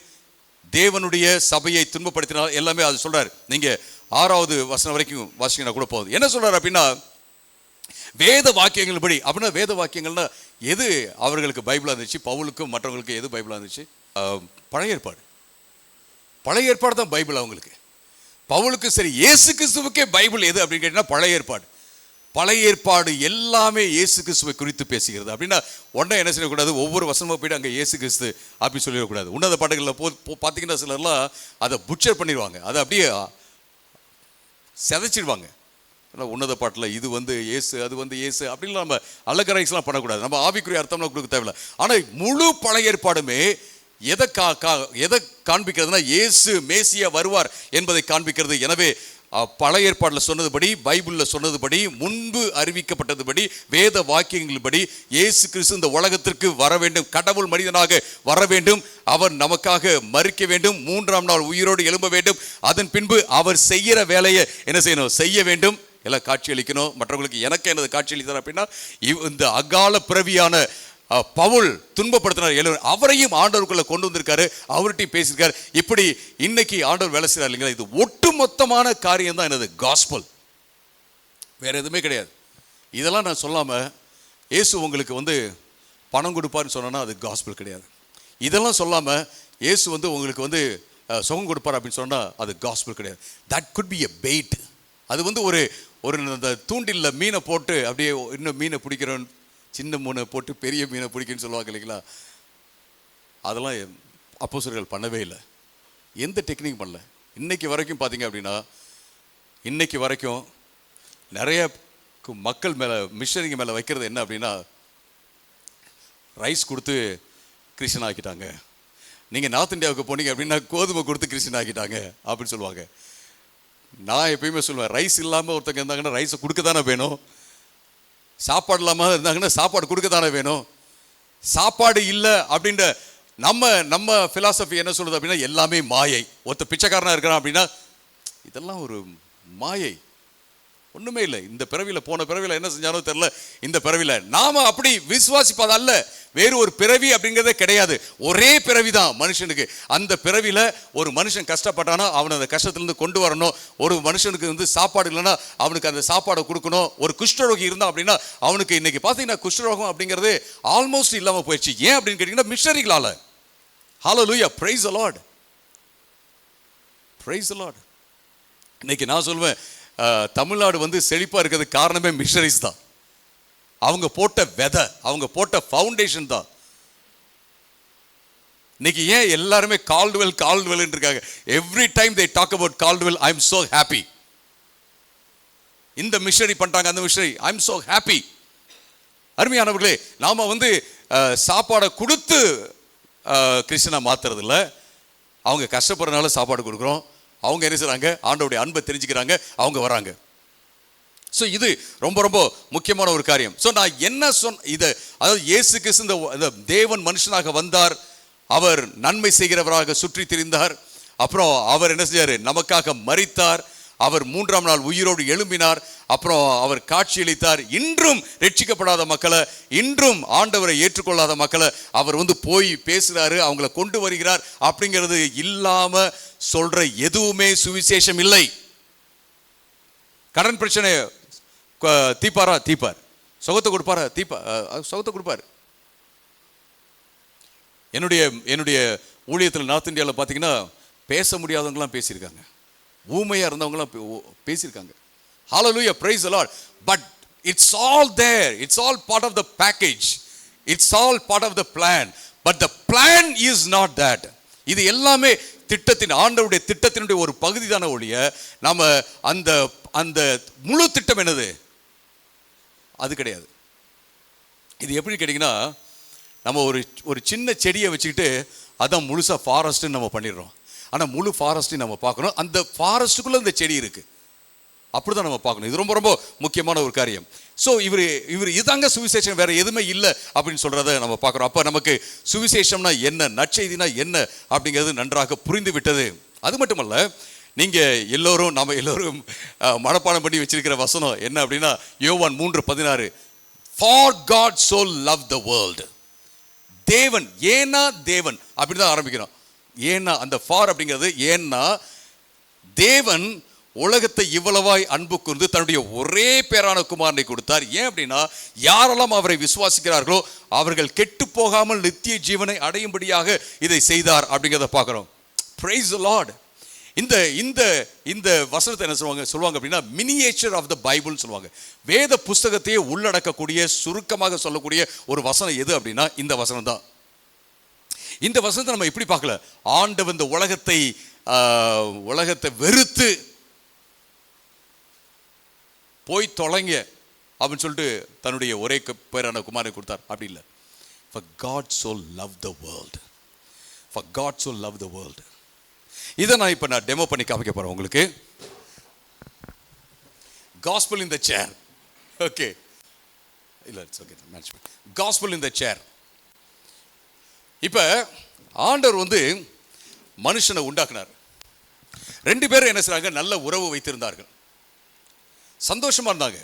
தேவனுடைய சபையை துன்பப்படுத்தினால், எல்லாமே அது சொல்றாரு. நீங்க 6வது வசனம் வரைக்கும் வாசிங்கன்னா கூட போகுது. என்ன சொல்றாரு அப்படின்னா, வேத வாக்கியங்கள் படி. அப்படின்னா வேத வாக்கியங்கள்னா எது அவர்களுக்கு பைபிளா இருந்துச்சு? பவுலுக்கும் மற்றவங்களுக்கு எது பைபிளா இருந்துச்சு? பழைய ஏற்பாடு தான் பைபிள் அவங்களுக்கு. பவுலுக்கு சரி, இயேசு கிறிஸ்துவுக்கே பைபிள் எது அப்படின்னு கேட்டீங்கன்னா பழைய ஏற்பாடு எல்லாமே இயேசு கிறிஸ்துவை குறித்து பேசுகிறது. அப்படின்னா உடனே என்ன செய்யக்கூடாது? ஒவ்வொரு வசனமாக போயிட்டு அங்கே இயேசு கிறிஸ்து அப்படின்னு சொல்லிடக்கூடாது. உன்னத பாட்டுகளில் பார்த்தீங்கன்னா சிலர்லாம் அதை புட்சர் பண்ணிடுவாங்க, அதை அப்படியே செதைச்சிடுவாங்க. உன்னத பாட்டில் இது வந்து இயேசு, அது வந்து இயேசு அப்படின்லாம் நம்ம அலங்கரைஸ்லாம் பண்ணக்கூடாது. நம்ம ஆவிக்குரிய அர்த்தம்லாம் கொடுக்க தேவையில்லை. ஆனால் முழு பழைய ஏற்பாடுமே எதை காண்பிக்கிறதுனா, இயேசு மேசியா வருவார் என்பதை காண்பிக்கிறது. எனவே பழைய ஏற்பாட்டில் சொன்னதுபடி, பைபிளில் சொன்னதுபடி, முன்பு அறிவிக்கப்பட்டதுபடி, வேத வாக்கியங்களின்படி இயேசு கிறிஸ்து இந்த உலகத்திற்கு வர வேண்டும், கடவுள் மனிதனாக வர வேண்டும், அவர் நமக்காக மரிக்க வேண்டும், 3ஆம் நாள் உயிரோடு எழும்ப வேண்டும், அதன் பின்பு அவர் செய்கிற வேலையை என்ன செய்யணும், செய்ய வேண்டும், எல்லாம் காட்சி அளிக்கணும் மற்றவங்களுக்கு. எனக்கு என்னது காட்சி அளித்தார் அப்படின்னா, இந்த அகால பிறவியான பவுல் துன்பப்படுத்தினார், அவரையும் ஆண்டவருக்குள்ள கொண்டு வந்திருக்காரு, அவர்கிட்டையும் பேசியிருக்காரு. இப்படி இன்னைக்கு ஆண்டவர் வேலை செய்யறாரு இல்லைங்களா? இது ஒட்டுமொத்தமான காரியம் தான் என்னது, காஸ்பல், வேற எதுவுமே கிடையாது. இதெல்லாம் நான் சொல்லாம இயேசு உங்களுக்கு பணம் கொடுப்பாருன்னு சொன்னா அது காஸ்பல் கிடையாது. இதெல்லாம் சொல்லாம இயேசு உங்களுக்கு சுகம் கொடுப்பார் அப்படின்னு சொன்னா அது காஸ்பல் கிடையாது. That could be a paid. அது ஒரு அந்த தூண்டில்ல மீனை போட்டு அப்படியே இன்னும் மீனை பிடிக்கிறோம், சின்ன மீனை போட்டு பெரிய மீனை பிடிக்குன்னு சொல்லுவாங்க இல்லைங்களா? அதெல்லாம் அப்போஸ்தலர்கள் பண்ணவே இல்லை, எந்த டெக்னிக் பண்ணல. இன்னைக்கு வரைக்கும் பார்த்தீங்க அப்படின்னா, இன்னைக்கு வரைக்கும் நிறைய மக்கள் மேலே, மிஷனரிங்க மேலே வைக்கிறது என்ன அப்படின்னா, ரைஸ் கொடுத்து கிறிஸ்டியன் ஆக்கிட்டாங்க, நீங்கள் நார்த் இந்தியாவுக்கு போனீங்க அப்படின்னா கோதுமை கொடுத்து கிறிஸ்டியன் ஆக்கிட்டாங்க அப்படின்னு சொல்லுவாங்க. நான் எப்பயுமே சொல்லுவேன், ரைஸ் இல்லாமல் ஒருத்தங்க இருந்தாங்கன்னா ரைஸை கொடுக்க தானே வேணும், சாப்பாடு இல்லாமல் இருந்தாங்கன்னா சாப்பாடு கொடுக்க தானே வேணும். சாப்பாடு இல்லை அப்படின்ற நம்ம ஃபிலாசபி என்ன சொல்றது அப்படின்னா, எல்லாமே மாயை. ஒருத்த பிச்சைக்காரனா இருக்கிறான் அப்படின்னா இதெல்லாம் ஒரு மாயை, ஒண்ணுமே இல்லை. இந்த பிறவியில், போன பிறவியில் என்ன செஞ்சானோ தெரியல, இந்த பிறவியில் நாம அப்படி விசுவாசிப்பது அல்ல. வேறு ஒரு பிறவி அப்படிங்கிறதே கிடையாது, ஒரே பிறவி தான் மனுஷனுக்கு. அந்த பிறவியில் ஒரு மனுஷன் கஷ்டப்பட்டானா அவனை அந்த கஷ்டத்திலிருந்து கொண்டு வரணும். ஒரு மனுஷனுக்கு சாப்பாடு இல்லைன்னா அவனுக்கு அந்த சாப்பாடை கொடுக்கணும். ஒரு குஷ்டரோகி இருந்தான் அப்படின்னா அவனுக்கு இன்னைக்கு பார்த்தீங்கன்னா குஷ்டரோகம் அப்படிங்கிறது ஆல்மோஸ்ட் இல்லாமல் போயிடுச்சு. ஏன் அப்படின்னு கேட்டீங்கன்னா மிஷனரிகளால. Hallelujah, praise the Lord, praise the Lord. இன்னைக்கு நான் சொல்லுவேன், தமிழ்நாடு செழிப்பா இருக்கிறதுக்கு காரணமே மிஷனரிஸ் தான். அவங்க போட்ட விதை, அவங்க போட்ட ஃபவுண்டேஷன் தான். இன்னைக்கு ஏன் எல்லாருமே கால்டுவெல் கால்டுவெல் இருக்காங்க? Every time they talk about Caldwell, I am so happy. இந்த மிஷனரி பண்றாங்க, அந்த missionary, I am so happy. அருமையானவர்களே, நாம சாப்பாடை கொடுத்து கிறிஸ்டியனா மாத்துறது இல்லை, அவங்க கஷ்டப்படுறதுனால சாப்பாடு கொடுக்குறோம். அவங்க என்ன செய்றாங்க, ஆண்டவருடைய அன்பை தெரிஞ்சுக்கிறாங்க, அவங்க வராங்க. ஸோ இது ரொம்ப ரொம்ப முக்கியமான ஒரு காரியம். ஸோ நான் என்ன இதை, அதாவது இயேசு கிறிஸ்து இந்த தேவன் மனுஷனாக வந்தார், அவர் நன்மை செய்கிறவராக சுற்றி திரிந்தார், அப்புறம் அவர் என்ன செஞ்சார், நமக்காக மரித்தார், அவர் 3ஆம் நாள் உயிரோடு எழும்பினார், அப்புறம் அவர் காட்சியளித்தார். இன்றும் ரட்சிக்கப்படாத மக்களை, இன்றும் ஆண்டவரை ஏற்றுக்கொள்ளாத மக்களை அவர் போய் பேசுறாரு, அவங்களை கொண்டு வருகிறார். அப்படிங்கிறது இல்லாம சொல்ற எதுவுமே சுவிசேஷம் இல்லை. கடன் பிரச்சனை தீப்பாரா, தீப்பார். சுகத்தை கொடுப்பாரா, சுகத்தை கொடுப்பார். என்னுடைய ஊழியத்தில் நார்த் இந்தியாவில் பார்த்தீங்கன்னா பேச முடியாதவங்களாம் பேசியிருக்காங்க, ஊமையா இருந்தவங்களாம் பேசியிருக்காங்க. Hallelujah, praise the Lord. But it's all there, it's all part of the package, it's all part of the plan. But the plan is not that. இது எல்லாமே திட்டத்தின், ஆண்டவருடைய திட்டத்தினுடைய ஒரு பகுதி தானே ஒழிய, நம்ம அந்த அந்த முழு திட்டம் என்னது அது கிடையாது. இது எப்படி கேட்டிங்கன்னா, நம்ம ஒரு சின்ன செடியை வச்சுக்கிட்டு அதான் முழுசா ஃபாரஸ்ட்னு நம்ம பண்ணிடுறோம். ஆனால் முழு ஃபாரஸ்ட்டையும் நம்ம பார்க்கணும், அந்த ஃபாரஸ்ட்டுக்குள்ளே இந்த செடி இருக்கு, அப்படிதான் நம்ம பார்க்கணும். இது ரொம்ப ரொம்ப முக்கியமான ஒரு காரியம். ஸோ இவர் இதாங்க சுவிசேஷம், வேற எதுவுமே இல்லை அப்படின்னு சொல்றத நம்ம பார்க்குறோம். அப்போ நமக்கு சுவிசேஷம்னா என்ன, நற்செய்தினா என்ன அப்படிங்கிறது நன்றாக புரிந்து விட்டது. அது மட்டுமல்ல, நீங்க எல்லோரும், நம்ம எல்லோரும் மனப்பாடம் பண்ணி வச்சிருக்கிற வசனம் என்ன அப்படின்னா, யோவான் 3:16, For God so loved the world. தேவன், ஏன்னா தேவன் அப்படி தான் ஆரம்பிக்கிறோம். ஏன்னா அந்த ஃபார் அப்படிங்கிறது, ஏன்னா தேவன் உலகத்தை இவ்வளவாய் அன்பு கூர்ந்து தன்னுடைய ஒரே பேரான குமாரனை கொடுத்தார். ஏன் அப்படின்னா, யாரெல்லாம் அவரை விசுவாசிக்கிறார்களோ அவர்கள் கெட்டு போகாமல் நித்திய ஜீவனை அடையும்படியாக இதை செய்தார் அப்படிங்கிறத பார்க்கிறோம். Praise the Lord. இந்த வசனத்தை என்ன சொல்லுவாங்க அப்படின்னா, மினியேச்சர் ஆஃப் த பைபிள் சொல்லுவாங்க. வேத புஸ்தகத்தையே உள்ளடக்கக்கூடிய, சுருக்கமாக சொல்லக்கூடிய ஒரு வசனம் எது அப்படின்னா இந்த வசனம் தான். இந்த வசனத்தை நம்ம எப்படி பார்க்கல, ஆண்டவன் இந்த உலகத்தை வெறுத்து போய் தொலைங்க அப்படின்னு சொல்லிட்டு தன்னுடைய ஒரே பேரான குமாரனை கொடுத்தார், அப்படி இல்லை. For God so loved the world. For God so loved the world. இதை நான் இப்போ டெமோ பண்ணி காமிக்க போகிறேன் உங்களுக்கு. காஸ்பல் இன் த சேர். ஓகே, இல்லை இட்ஸ் ஓகே, மேனேஜ்மெண்ட். காஸ்பல் இன் த சேர். இப்போ ஆண்டவர் வந்து மனுஷனை உண்டாக்குனார். ரெண்டு பேரும் என்ன செய்றாங்க, நல்ல உறவு வைத்திருந்தார்கள், சந்தோஷமா இருந்தாங்க.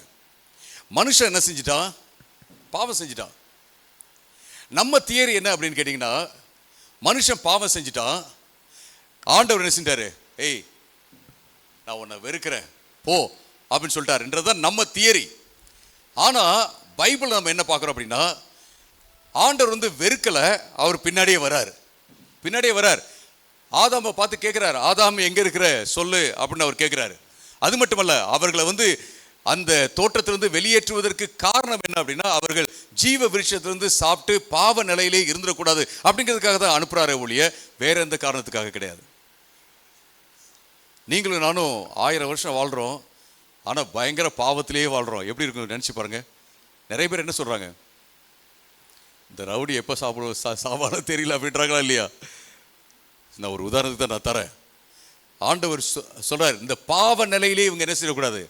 மனுஷன் என்ன செஞ்சிட்டான், பாவம் செஞ்சிட்டான். நம்ம தியரி என்ன அப்படின்னு கேட்டிங்கன்னா, மனுஷன் பாவம் செஞ்சிட்டான், ஆண்டவர் என்ன செஞ்சாரு, ஏய் நான் உன்னை வெறுக்கிறேன் போ அப்படின்னு சொல்லிட்டாருன்றதுதான் நம்ம தியரி. ஆனால் பைபிள் நம்ம என்ன பார்க்குறோம் அப்படின்னா, ஆண்டவர் வந்து வெறுக்கலை, அவர் பின்னாடியே வரார். ஆதாமை பார்த்து கேட்குறாரு, ஆதாம் எங்கே இருக்கிற சொல்லு அப்படின்னு அவர் கேட்குறாரு. அது மட்டுமல்ல, அவர்களை வந்து அந்த தோட்டத்திலிருந்து வெளியேற்றுவதற்கு காரணம் என்ன அப்படின்னா, அவர்கள் ஜீவ விருட்சத்திலிருந்து சாப்பிட்டு பாவ நிலையிலே இருந்துடக்கூடாது அப்படிங்கிறதுக்காக தான் அனுப்புறாரு ஒழிய வேற எந்த காரணத்துக்காக கிடையாது. நீங்களும் நானும் 1000 வருஷம் வாழ்கிறோம், ஆனால் பயங்கர பாவத்திலேயே வாழ்கிறோம். எப்படி இருக்கும் நினச்சி பாருங்க. நிறைய பேர் என்ன சொல்கிறாங்க, இந்த ரவுடி எப்போ சாப்பாடு தெரியல அப்படின்றாங்களா இல்லையா? நான் ஒரு உதாரணத்துக்கு தான் நான் தரேன். ஆண்டவர் சொல்றார், இந்த பாவ நிலையிலே இவங்க என்ன செய்யக்கூடாது,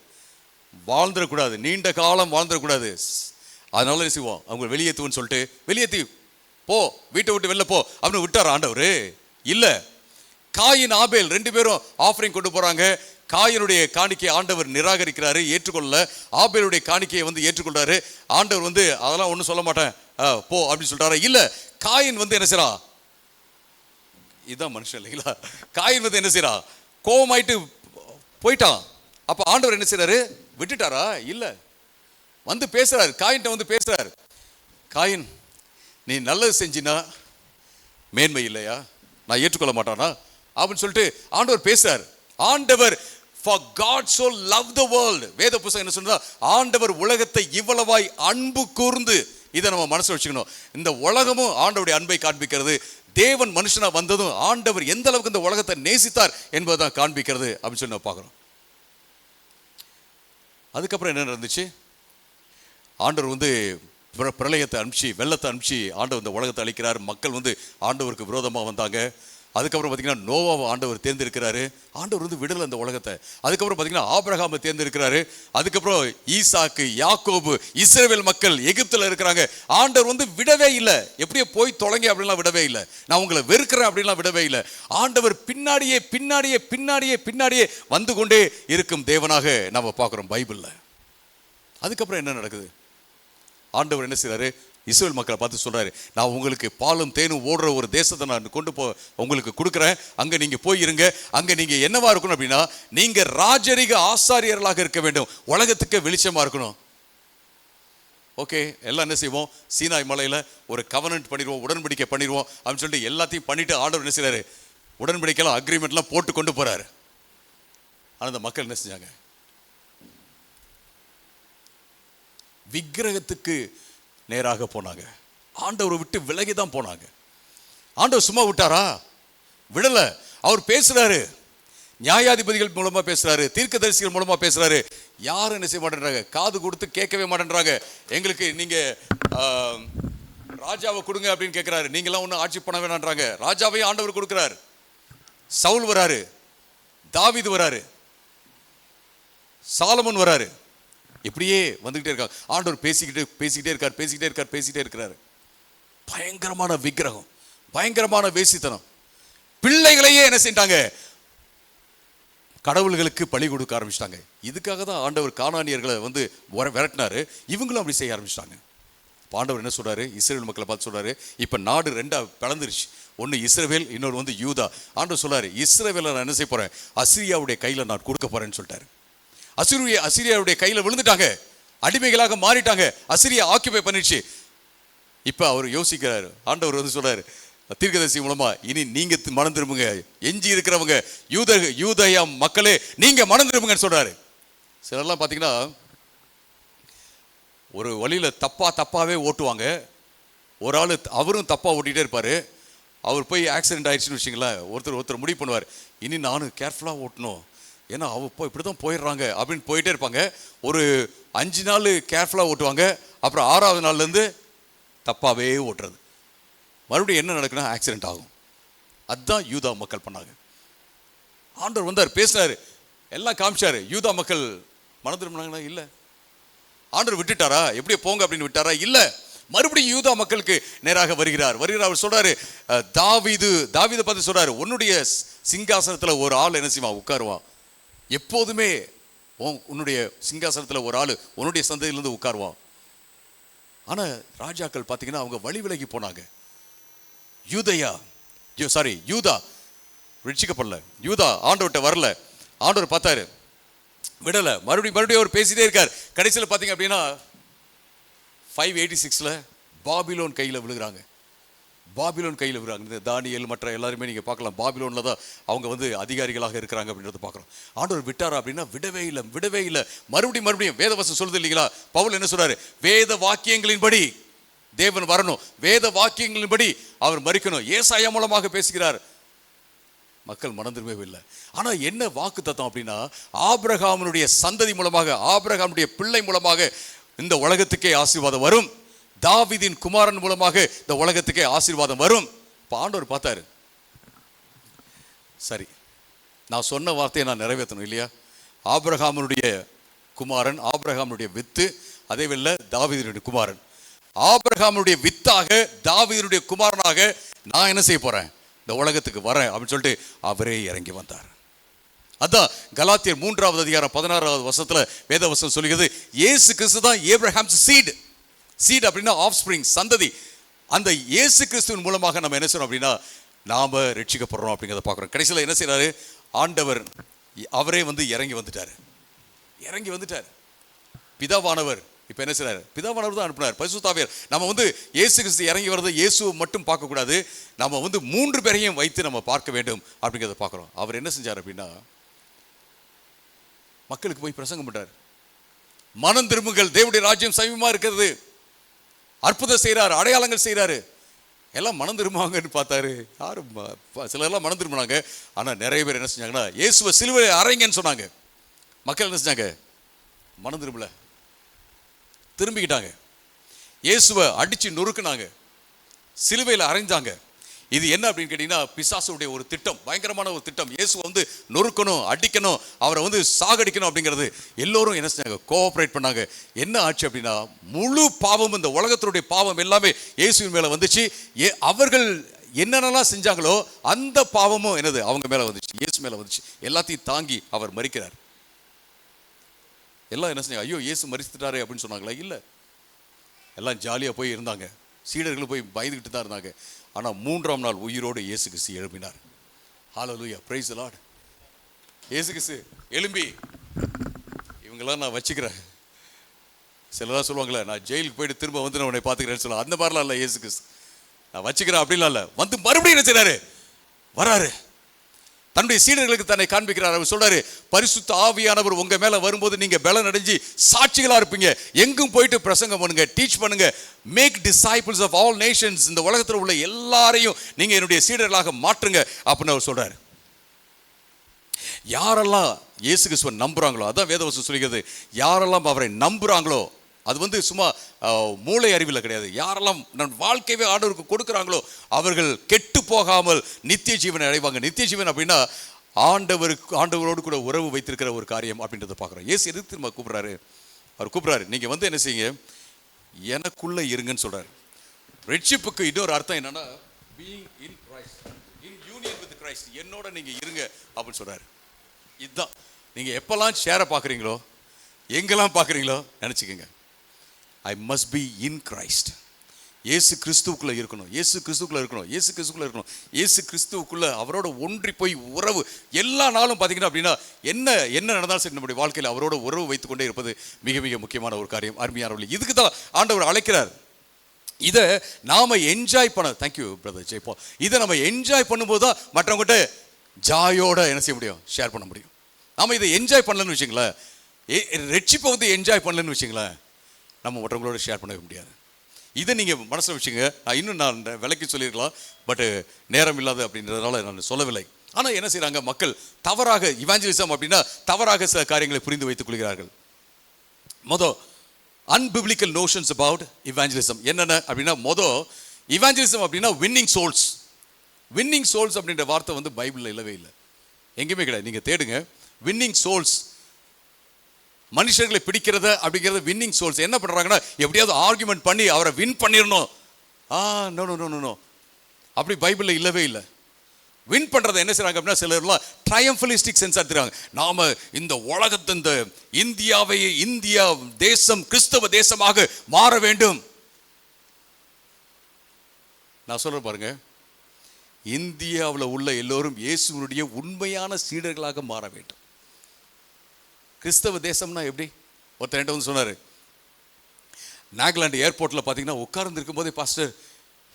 வாழ்ந்துடக்கூடாது, நீண்ட காலம் வாழ்ந்துடக்கூடாது. அதனால என்ன செய்வோம், அவங்க வெளியேற்றுவோன்னு சொல்லிட்டு வெளியேற்றி போ, வீட்டை விட்டு வெளில போ அப்படின்னு விட்டார் ஆண்டவர். இல்லை, காயின் ஆபேல் ரெண்டு பேரும் ஆஃபரிங் கொண்டு போறாங்க. காயினுடைய காணிக்கையை ஆண்டவர் நிராகரிக்கிறாரு, ஏற்றுக்கொள்ள. ஆபேலுடைய காணிக்கையை வந்து ஏற்றுக்கொள்றாரு. ஆண்டவர் வந்து அதெல்லாம் ஒன்றும் சொல்ல மாட்டேன் போ அப்படின்னு சொல்றாரு. இல்ல, காயின் வந்து என்ன செய்யறான், இதுதான் மனுஷன் இல்லைங்களா, காயின் வந்து என்ன செய்யறான், கோபமாயிட்டு போயிட்டான். அப்ப ஆண்டவர் என்ன செய்யறாரு, விட்டுட்டாரா? இல்ல, வந்து பேசுறாரு, காயின்ட்ட வந்து பேசுறாரு. காயின், நீ நல்லது செஞ்சினா மேன்மை இல்லையா, நான் ஏற்றுக்கொள்ள மாட்டானா அப்படின்னு சொல்லிட்டு ஆண்டவர் பேசுறாரு. ஆண்டவர் for God so loved the world, வேத புத்தகம் என்ன சொல்றா, ஆண்டவர் உலகத்தை இவ்வளவாய் அன்பு கூர்ந்து. இதை நம்ம மனசுல வச்சுக்கணும். இந்த உலகமும் ஆண்டவருடைய அன்பை காண்பிக்கிறது. தேவன் மனுஷனா வந்ததும் ஆண்டவர் எந்த அளவுக்கு இந்த உலகத்தை நேசித்தார் என்பதை காண்பிக்கிறது அப்படின்னு சொல்லி நம்ம பார்க்கிறோம். அதுக்கப்புறம் என்ன நடந்துச்சு, ஆண்டவர் வந்து பிரளயத்தை அனுப்பிச்சு, வெள்ளத்தை அனுப்பிச்சு ஆண்டவர் இந்த உலகத்தை அழிக்கிறார். மக்கள் வந்து ஆண்டவருக்கு விரோதமாக வந்தாங்க. அதுக்கப்புறம் பார்த்தீங்கன்னா நோவாவை ஆண்டவர் தேர்ந்தெடுக்கிறாரு. ஆண்டவர் வந்து விடலை அந்த உலகத்தை. அதுக்கப்புறம் பார்த்தீங்கன்னா ஆபிரகாமை தேர்ந்தெடுக்கிறாரு. அதுக்கப்புறம் ஈசாக்கு, யாக்கோபு, இஸ்ரவேல் மக்கள் எகிப்தில் இருக்கிறாங்க. ஆண்டவர் வந்து விடவே இல்லை. எப்படியோ போய் தொலைங்க அப்படின்லாம் விடவே இல்லை. நான் உங்களை வெறுக்கிறேன் அப்படின்லாம் விடவே இல்லை. ஆண்டவர் பின்னாடியே பின்னாடியே பின்னாடியே பின்னாடியே வந்து கொண்டே இருக்கும் தேவனாக நம்ம பார்க்குறோம் பைபிளில். அதுக்கப்புறம் என்ன நடக்குது, ஆண்டவர் என்ன செய்றாரு, இஸ்ரவேல் மக்களை பார்த்து சொல்றாரு, நான் உங்களுக்கு பாலும் தேனும் ஓடுற ஒரு தேசத்தை நான் கொண்டு உங்களுக்கு கொடுக்குறேன். அங்க நீங்க போய் இருங்க. அங்க நீங்க என்னவா இருக்கணும் அப்படின்னா, நீங்க ராஜரிக ஆசாரியர்களாக இருக்க வேண்டும், உலகத்துக்கு வெளிச்சமா இருக்கணும். ஓகே, எல்லாம் என்ன செய்வோம், சீனாய் மலையில ஒரு கவனன்ட் பண்ணிடுவோம், உடன்படிக்கை பண்ணிடுவோம் அப்படின்னு சொல்லிட்டு எல்லாத்தையும் பண்ணிட்டு ஆண்டவர் என்ன செய்றாரு, உடன்படிக்கைலாம் அக்ரிமெண்ட்லாம் போட்டு கொண்டு போறாரு. ஆனா அந்த மக்கள் என்ன செஞ்சாங்க, விக்கிரகத்துக்கு நேராக போனாங்க. ஆண்டவரை விட்டு விலகி தான் போனாங்க. ஆண்டவர் சும்மா விட்டாரா? விடல. அவர் பேசுறாரு, நியாயாதிபதிகள் மூலமா பேசுறாரு, தீர்க்கதரிசிகள் மூலமா பேசுறாரு. யாரும் என்ன செய்ய மாட்டேன்றாங்க, காது கொடுத்து கேட்கவே மாட்டேன்றாங்க. எங்களுக்கு நீங்க ராஜாவை கொடுங்க அப்படின்னு கேட்கிறாரு. நீங்களாம் ஒன்றும் ஆட்சி பண்ண வேணான்றாங்க. ராஜாவையும் ஆண்டவர் கொடுக்கிறார். சவுல் வராரு, தாவீது வராரு, சாலமோன் வராரு. இப்படியே வந்துகிட்டே இருக்காங்க. ஆண்டவர் பேசிக்கிட்டே இருக்கிறாரு. பயங்கரமான விக்கிரகம், பயங்கரமான வேசித்தனம். பிள்ளைகளையே என்ன செஞ்சாங்க, கடவுள்களுக்கு பலி கொடுக்க ஆரம்பிச்சிட்டாங்க. இதுக்காக தான் ஆண்டவர் கானானியர்களை வந்து விரட்டினாரு. இவங்களும் அப்படி செய்ய ஆரம்பிச்சிட்டாங்க. ஆண்டவர் என்ன சொல்றாரு, இஸ்ரவேல் மக்களை பார்த்து சொல்றாரு, இப்ப நாடு ரெண்டா பிளந்துருச்சு. ஒன்னு இஸ்ரவேல், இன்னொரு வந்து யூதா. ஆண்டவர் சொல்றாரு, இஸ்ரவேலை நான் என்ன செய்ய போறேன், அசிரியாவுடைய கையில நான் கொடுக்க போறேன்னு சொல்லிட்டாரு. அசிரியாவுடைய கையில விழுந்துட்டாங்க, அடிமைகளாக மாறிட்டாங்க. அசிரியா ஆக்கிபை பண்ணிடுச்சு. இப்ப அவர் யோசிக்கிறாரு. ஆண்டவர் வந்து சொல்றாரு தீர்க்கதரிசி மூலமா, இனி நீங்க மனம் திரும்புங்க, எஞ்சி இருக்கிறவங்க யூதயா மக்களே நீங்க மனம் திரும்புங்கன்னு சொல்றாரு. சிலர்லாம் பாத்தீங்கன்னா ஒரு வழியில தப்பாவே ஓட்டுவாங்க. ஒரு ஆளு அவரும் தப்பா ஓட்டிகிட்டே இருப்பாரு. அவர் போய் ஆக்சிடென்ட் ஆயிடுச்சுன்னு வச்சுங்களேன், ஒருத்தர் முடிவு பண்ணுவார், இனி நானும் கேர்ஃபுல்லா ஓட்டணும், ஏன்னா அவ இப்படி தான் போயிடுறாங்க அப்படின்னு போயிட்டே இருப்பாங்க. ஒரு 5 நாள் கேர்ஃபுல்லாக ஓட்டுவாங்க. அப்புறம் 6வது நாள்லேருந்து தப்பாகவே ஓட்டுறது. மறுபடியும் என்ன நடக்குன்னா ஆக்சிடென்ட் ஆகும். அதுதான் யூதா மக்கள் பண்ணாங்க. ஆண்டவர் வந்தார், பேசினார், எல்லாம் காமிச்சாரு. யூதா மக்கள் மனம் திரும்பினாங்களா? இல்லை. ஆண்டவர் விட்டுட்டாரா? எப்படியே போங்க அப்படின்னு விட்டாரா? இல்லை. மறுபடியும் யூதா மக்களுக்கு நேராக வருகிறார். அவர் சொல்றாரு, தாவீதை பார்த்து சொல்றாரு, உன்னுடைய சிங்காசனத்துல ஒரு ஆள் என்ன செய்வான்? உட்காருவான். எப்போதுமே உன்னுடைய சிங்காசனத்துல ஒரு ஆள் உன்னுடைய சந்ததியிலிருந்து உட்காருவான். ஆனா ராஜாக்கள் பார்த்தீங்கன்னா அவங்க வழி விலகி போனாங்க. யூதா ரட்சிக்கப்படல. யூதா ஆண்டவர்கிட்ட வரல. ஆண்டவர் பார்த்தாரு, விடல. மறுபடியும் அவர் பேசிட்டே இருக்கார். கடைசியில் பார்த்தீங்க அப்படின்னா 586 பாபிலோன் கையில் விழுகிறாங்க. இந்த தானியேல் மற்ற எல்லாருமே நீங்கள் பார்க்கலாம், பாபிலோனில் தான் அவங்க அதிகாரிகளாக இருக்கிறாங்க அப்படின்றத பார்க்குறோம். ஆண்டவர் விட்டாரா அப்படின்னா விடவே இல்லை. மறுபடியும் வேதவசனம் சொல்லுது இல்லைங்களா? பவுல் என்ன சொல்றாரு? வேத வாக்கியங்களின்படி தேவன் வரணும், வேத வாக்கியங்களின்படி அவர் மரிக்கணும். ஏசாயா மூலமாக பேசுகிறார். மக்கள் மனம் திரும்பவே இல்லை. ஆனா என்ன வாக்கு தத்தம் அப்படின்னா, ஆபிரகாமுடைய சந்ததி மூலமாக, ஆபிரகாமுடைய பிள்ளை மூலமாக இந்த உலகத்துக்கே ஆசீர்வாதம் வரும். தாவீதின் குமாரன் மூலமாக இந்த உலகத்துக்கே ஆசீர்வாதம் வரும். இப்ப ஆண்டவர் பார்த்தாரு, சரி நான் சொன்ன வார்த்தையை நான் நிறைவேற்றணும் இல்லையா? ஆபிரகாமுடைய குமாரன், ஆபிரகாமுடைய வித்து, அதே வேளை தாவீதினுடைய குமாரன். ஆபிரகாமுடைய வித்தாக தாவீதுடைய குமாரனாக நான் என்ன செய்ய போறேன்? இந்த உலகத்துக்கு வரேன் அப்படின்னு சொல்லிட்டு அவரே இறங்கி வந்தார். அதான் கலாத்தியர் 3வது அதிகாரம் 16வது வசனத்துல வேதவசனம் சொல்லுகிறது, இயேசு கிறிஸ்து தான் ஏப்ரஹாம்ஸ் சீட் அப்படின்னா ஆஃப்ஸ்பிரிங், சந்ததி. அந்த இயேசு கிறிஸ்துவின் மூலமாக நம்ம என்ன செய்யறோம் அப்படின்னா நாம ரட்சிக்கப்படுறோம் அப்படிங்கிறத பார்க்குறோம். கடைசியில் என்ன செய்யறாரு? ஆண்டவர் அவரே இறங்கி வந்துட்டார். பிதாவானவர் இப்போ என்ன செய்றாரு? பிதாவானவர் தான் அனுப்பினார். பரிசுத்த ஆவியார். நம்ம இயேசு கிறிஸ்து இறங்கி வரது இயேசுவை மட்டும் பார்க்கக்கூடாது, நம்ம 3 பேரையும் வைத்து நம்ம பார்க்க வேண்டும் அப்படிங்கிறத பார்க்குறோம். அவர் என்ன செஞ்சார் அப்படின்னா மக்களுக்கு போய் பிரசங்கம் பண்றார். மனம் திரும்புங்கள், தேவனுடைய ராஜ்யம் சமீபமா இருக்கிறது. அற்புதம் செய்கிறார், அடையாளங்கள் செய்கிறாரு. எல்லாம் மனம் திரும்புவாங்கன்னு பார்த்தாரு. யாரும் சிலர்லாம் மனம் திரும்பினாங்க. ஆனால் நிறைய பேர் என்ன செஞ்சாங்கன்னா இயேசுவை சிலுவையில் அறைங்கன்னு சொன்னாங்க. மக்கள் என்ன செஞ்சாங்க? மனம் திரும்பல, திரும்பிக்கிட்டாங்க. இயேசுவை அடிச்சு நொறுக்குனாங்க, சிலுவையில் அறைஞ்சாங்க. இது என்ன அப்படின்னு கேட்டீங்கன்னா பிசாசுடைய ஒரு திட்டம், பயங்கரமான ஒரு திட்டம். இயேசுவை நொறுக்கணும், அடிக்கணும், அவரை சாகடிக்கணும் அப்படிங்கிறது. எல்லோரும் என்ன செஞ்சாங்க? கோஆபரேட் பண்ணாங்க. என்ன ஆச்சு அப்படின்னா முழு பாவம், இந்த உலகத்தினுடைய பாவம் எல்லாமே இயேசுவின் மேல வந்துச்சு. அவர்கள் என்னென்னலாம் செஞ்சாங்களோ அந்த பாவமும் என்னது அவங்க மேல வந்துச்சு, இயேசு மேல வந்துச்சு. எல்லாத்தையும் தாங்கி அவர் மரிக்கிறார். எல்லாம் என்ன செஞ்சாங்க? ஐயோ இயேசு மரித்துட்டாரே அப்படின்னு சொன்னாங்களா? இல்லை, எல்லாம் ஜாலியாக போய் இருந்தாங்க. சீடர்கள் போய் பயந்துக்கிட்டு தான் இருந்தாங்க. ஆனால் 3ஆம் நாள் உயிரோடு இயேசு கிறிஸ்து எழுப்பினார். ஹல்லேலூயா, பிரைஸ் தி லார்ட். இயேசு கிறிஸ்து எழும்பி, இவங்கெல்லாம் நான் வச்சுக்கிறேன். சிலதான் சொல்லுவாங்களே, நான் ஜெயிலுக்கு போயிட்டு திரும்ப நான் உன்னை பார்த்துக்கிறேன்னு சொல்லுவாங்க. அந்த மாதிரிலாம் இல்லை இயேசு கிறிஸ்து. நான் வச்சுக்கிறேன் அப்படிலாம் இல்லை. மறுபடியும் என்ன செய்றாரு? வராரு. தன்னுடைய சீடர்களுக்கு தன்னை காண்பிக்கிறார். அவர் சொல்றாரு, பரிசுத்த ஆவியானவர் உங்க மேல வரும்போது நீங்க பலன் அடைஞ்சு சாட்சிகளா இருப்பீங்க. எங்கும் போயிட்டு பிரசங்கம் பண்ணுங்க, டீச் பண்ணுங்க. Make disciples of all nations. இந்த உலகத்தில் உள்ள எல்லாரையும் நீங்க என்னுடைய சீடர்களாக மாற்றுங்க அப்படின்னு அவர் சொல்றாரு. யாரெல்லாம் இயேசு கிறிஸ்துவை நம்புறாங்களோ, அதான் வேதவசனம் சொல்கிறது, யாரெல்லாம் அவரை நம்புறாங்களோ, அது சும்மா மூளை அறிவில் கிடையாது. யாரெல்லாம் நம் வாழ்க்கையை ஆண்டவருக்கு கொடுக்குறாங்களோ அவர்கள் கெட்டு போகாமல் நித்திய ஜீவனை அடைவாங்க. நித்திய ஜீவன் அப்படின்னா ஆண்டவரோடு கூட உறவு வைத்திருக்கிற ஒரு காரியம் அப்படின்றத பார்க்குறோம். இயேசு எதுக்கு திரும்ப கூப்பிட்றாரு? அவர் கூப்பிட்றாரு, நீங்கள் என்ன செய்யுங்க, எனக்குள்ள இருங்கன்னு சொல்றாரு. ரட்சிப்புக்கு இன்னொரு அர்த்தம் என்னன்னா being in Christ, in union with Christ, என்னோட நீங்க இருங்க அப்படின்னு சொல்றாரு. இதுதான் நீங்க எப்பெல்லாம் ஷேரை பார்க்குறீங்களோ, எங்கெல்லாம் பார்க்குறீங்களோ நினச்சிக்கோங்க, ஐ மஸ்ட் பி இன் கிரைஸ்ட். இயேசு கிறிஸ்துவுக்குள்ள இருக்கணும், இயேசு கிறிஸ்துக்குள்ள இருக்கணும், இயேசு கிறிஸ்துக்குள்ள இருக்கணும், இயேசு கிறிஸ்துவுக்குள்ள அவரோட ஒன்றி போய் உறவு. எல்லா நாளும் பார்த்தீங்கன்னா அப்படின்னா என்ன நடந்தாலும் சரி நம்முடைய வாழ்க்கையில் அவரோட உறவு வைத்துக் கொண்டே இருப்பது மிக மிக முக்கியமான ஒரு காரியம். அருமையானவர்களே, இதுக்கு தான் ஆண்டவர் அழைக்கிறார். இதை நாம என்ஜாய் பண்ண, தேங்க்யூ பிரதர் ஜெய்பால், இதை நம்ம என்ஜாய் பண்ணும்போது தான் மற்றவங்ககிட்ட ஜாயோட என்ன செய்ய முடியும், ஷேர் பண்ண முடியும். நாம இதை என்ஜாய் பண்ணலன்னு வச்சுங்களேன், ரட்சிப்பை என்ஜாய் பண்ணலன்னு வச்சுங்களேன், நம்ம மற்றவங்களோட ஷேர் பண்ணவே முடியாது. இதை நீங்கள் மனசில் வச்சுங்க. நான் விலைக்கு சொல்லியிருக்கலாம், பட் நேரம் இல்லாது அப்படின்றதுனால நான் சொல்லவில்லை. ஆனால் என்ன செய்கிறாங்க மக்கள், தவறாக இவாஞ்சலிசம் அப்படின்னா தவறாக சில காரியங்களை புரிந்து வைத்துக் கொள்கிறார்கள். அன்பிபிளிக்கல் நோஷன்ஸ் அபவுட் இவாஞ்சலிசம் என்னென்ன அப்படின்னா, இவாஞ்சலிசம் அப்படின்னா வின்னிங் சோல்ஸ். வின்னிங் சோல்ஸ் அப்படின்ற வார்த்தை பைபிளில் இல்லவே இல்லை, எங்கேயுமே கிடையாது. நீங்கள் தேடுங்க, வின்னிங் சோல்ஸ் மனுஷர்களை பிடிக்கிறத அப்படிங்கிறது வின்னிங் சோல்ஸ் என்ன பண்றாங்கன்னா எப்படியாவது ஆர்குமெண்ட் பண்ணி அவரை வின் பண்ணிடணும். நோ நோ நோ நோ, அப்படி பைபிள்ல இல்லவே இல்லை. வின் பண்றதை என்ன செய்றாங்க அப்படின்னா சிலர்லாம் ட்ரையம்ஃபலிஸ்டிக் சென்ஸ் எடுத்துறாங்க. நாம இந்த உலகத்தை, இந்த இந்தியாவை, இந்தியா தேசம் கிறிஸ்தவ தேசமாக மாற வேண்டும். நான் சொல்றேன் பாருங்க, இந்தியாவில் உள்ள எல்லோரும் இயேசுவினுடைய உண்மையான சீடர்களாக மாற வேண்டும். கிறிஸ்தவ தேசம்னா எப்படி? ஒருத்தர் என்கிட்ட வந்து சொன்னாரு, நாகாலாந்து ஏர்போர்ட்ல பாத்தீங்கன்னா உட்கார்ந்து இருக்கும் போதே பாஸ்டர்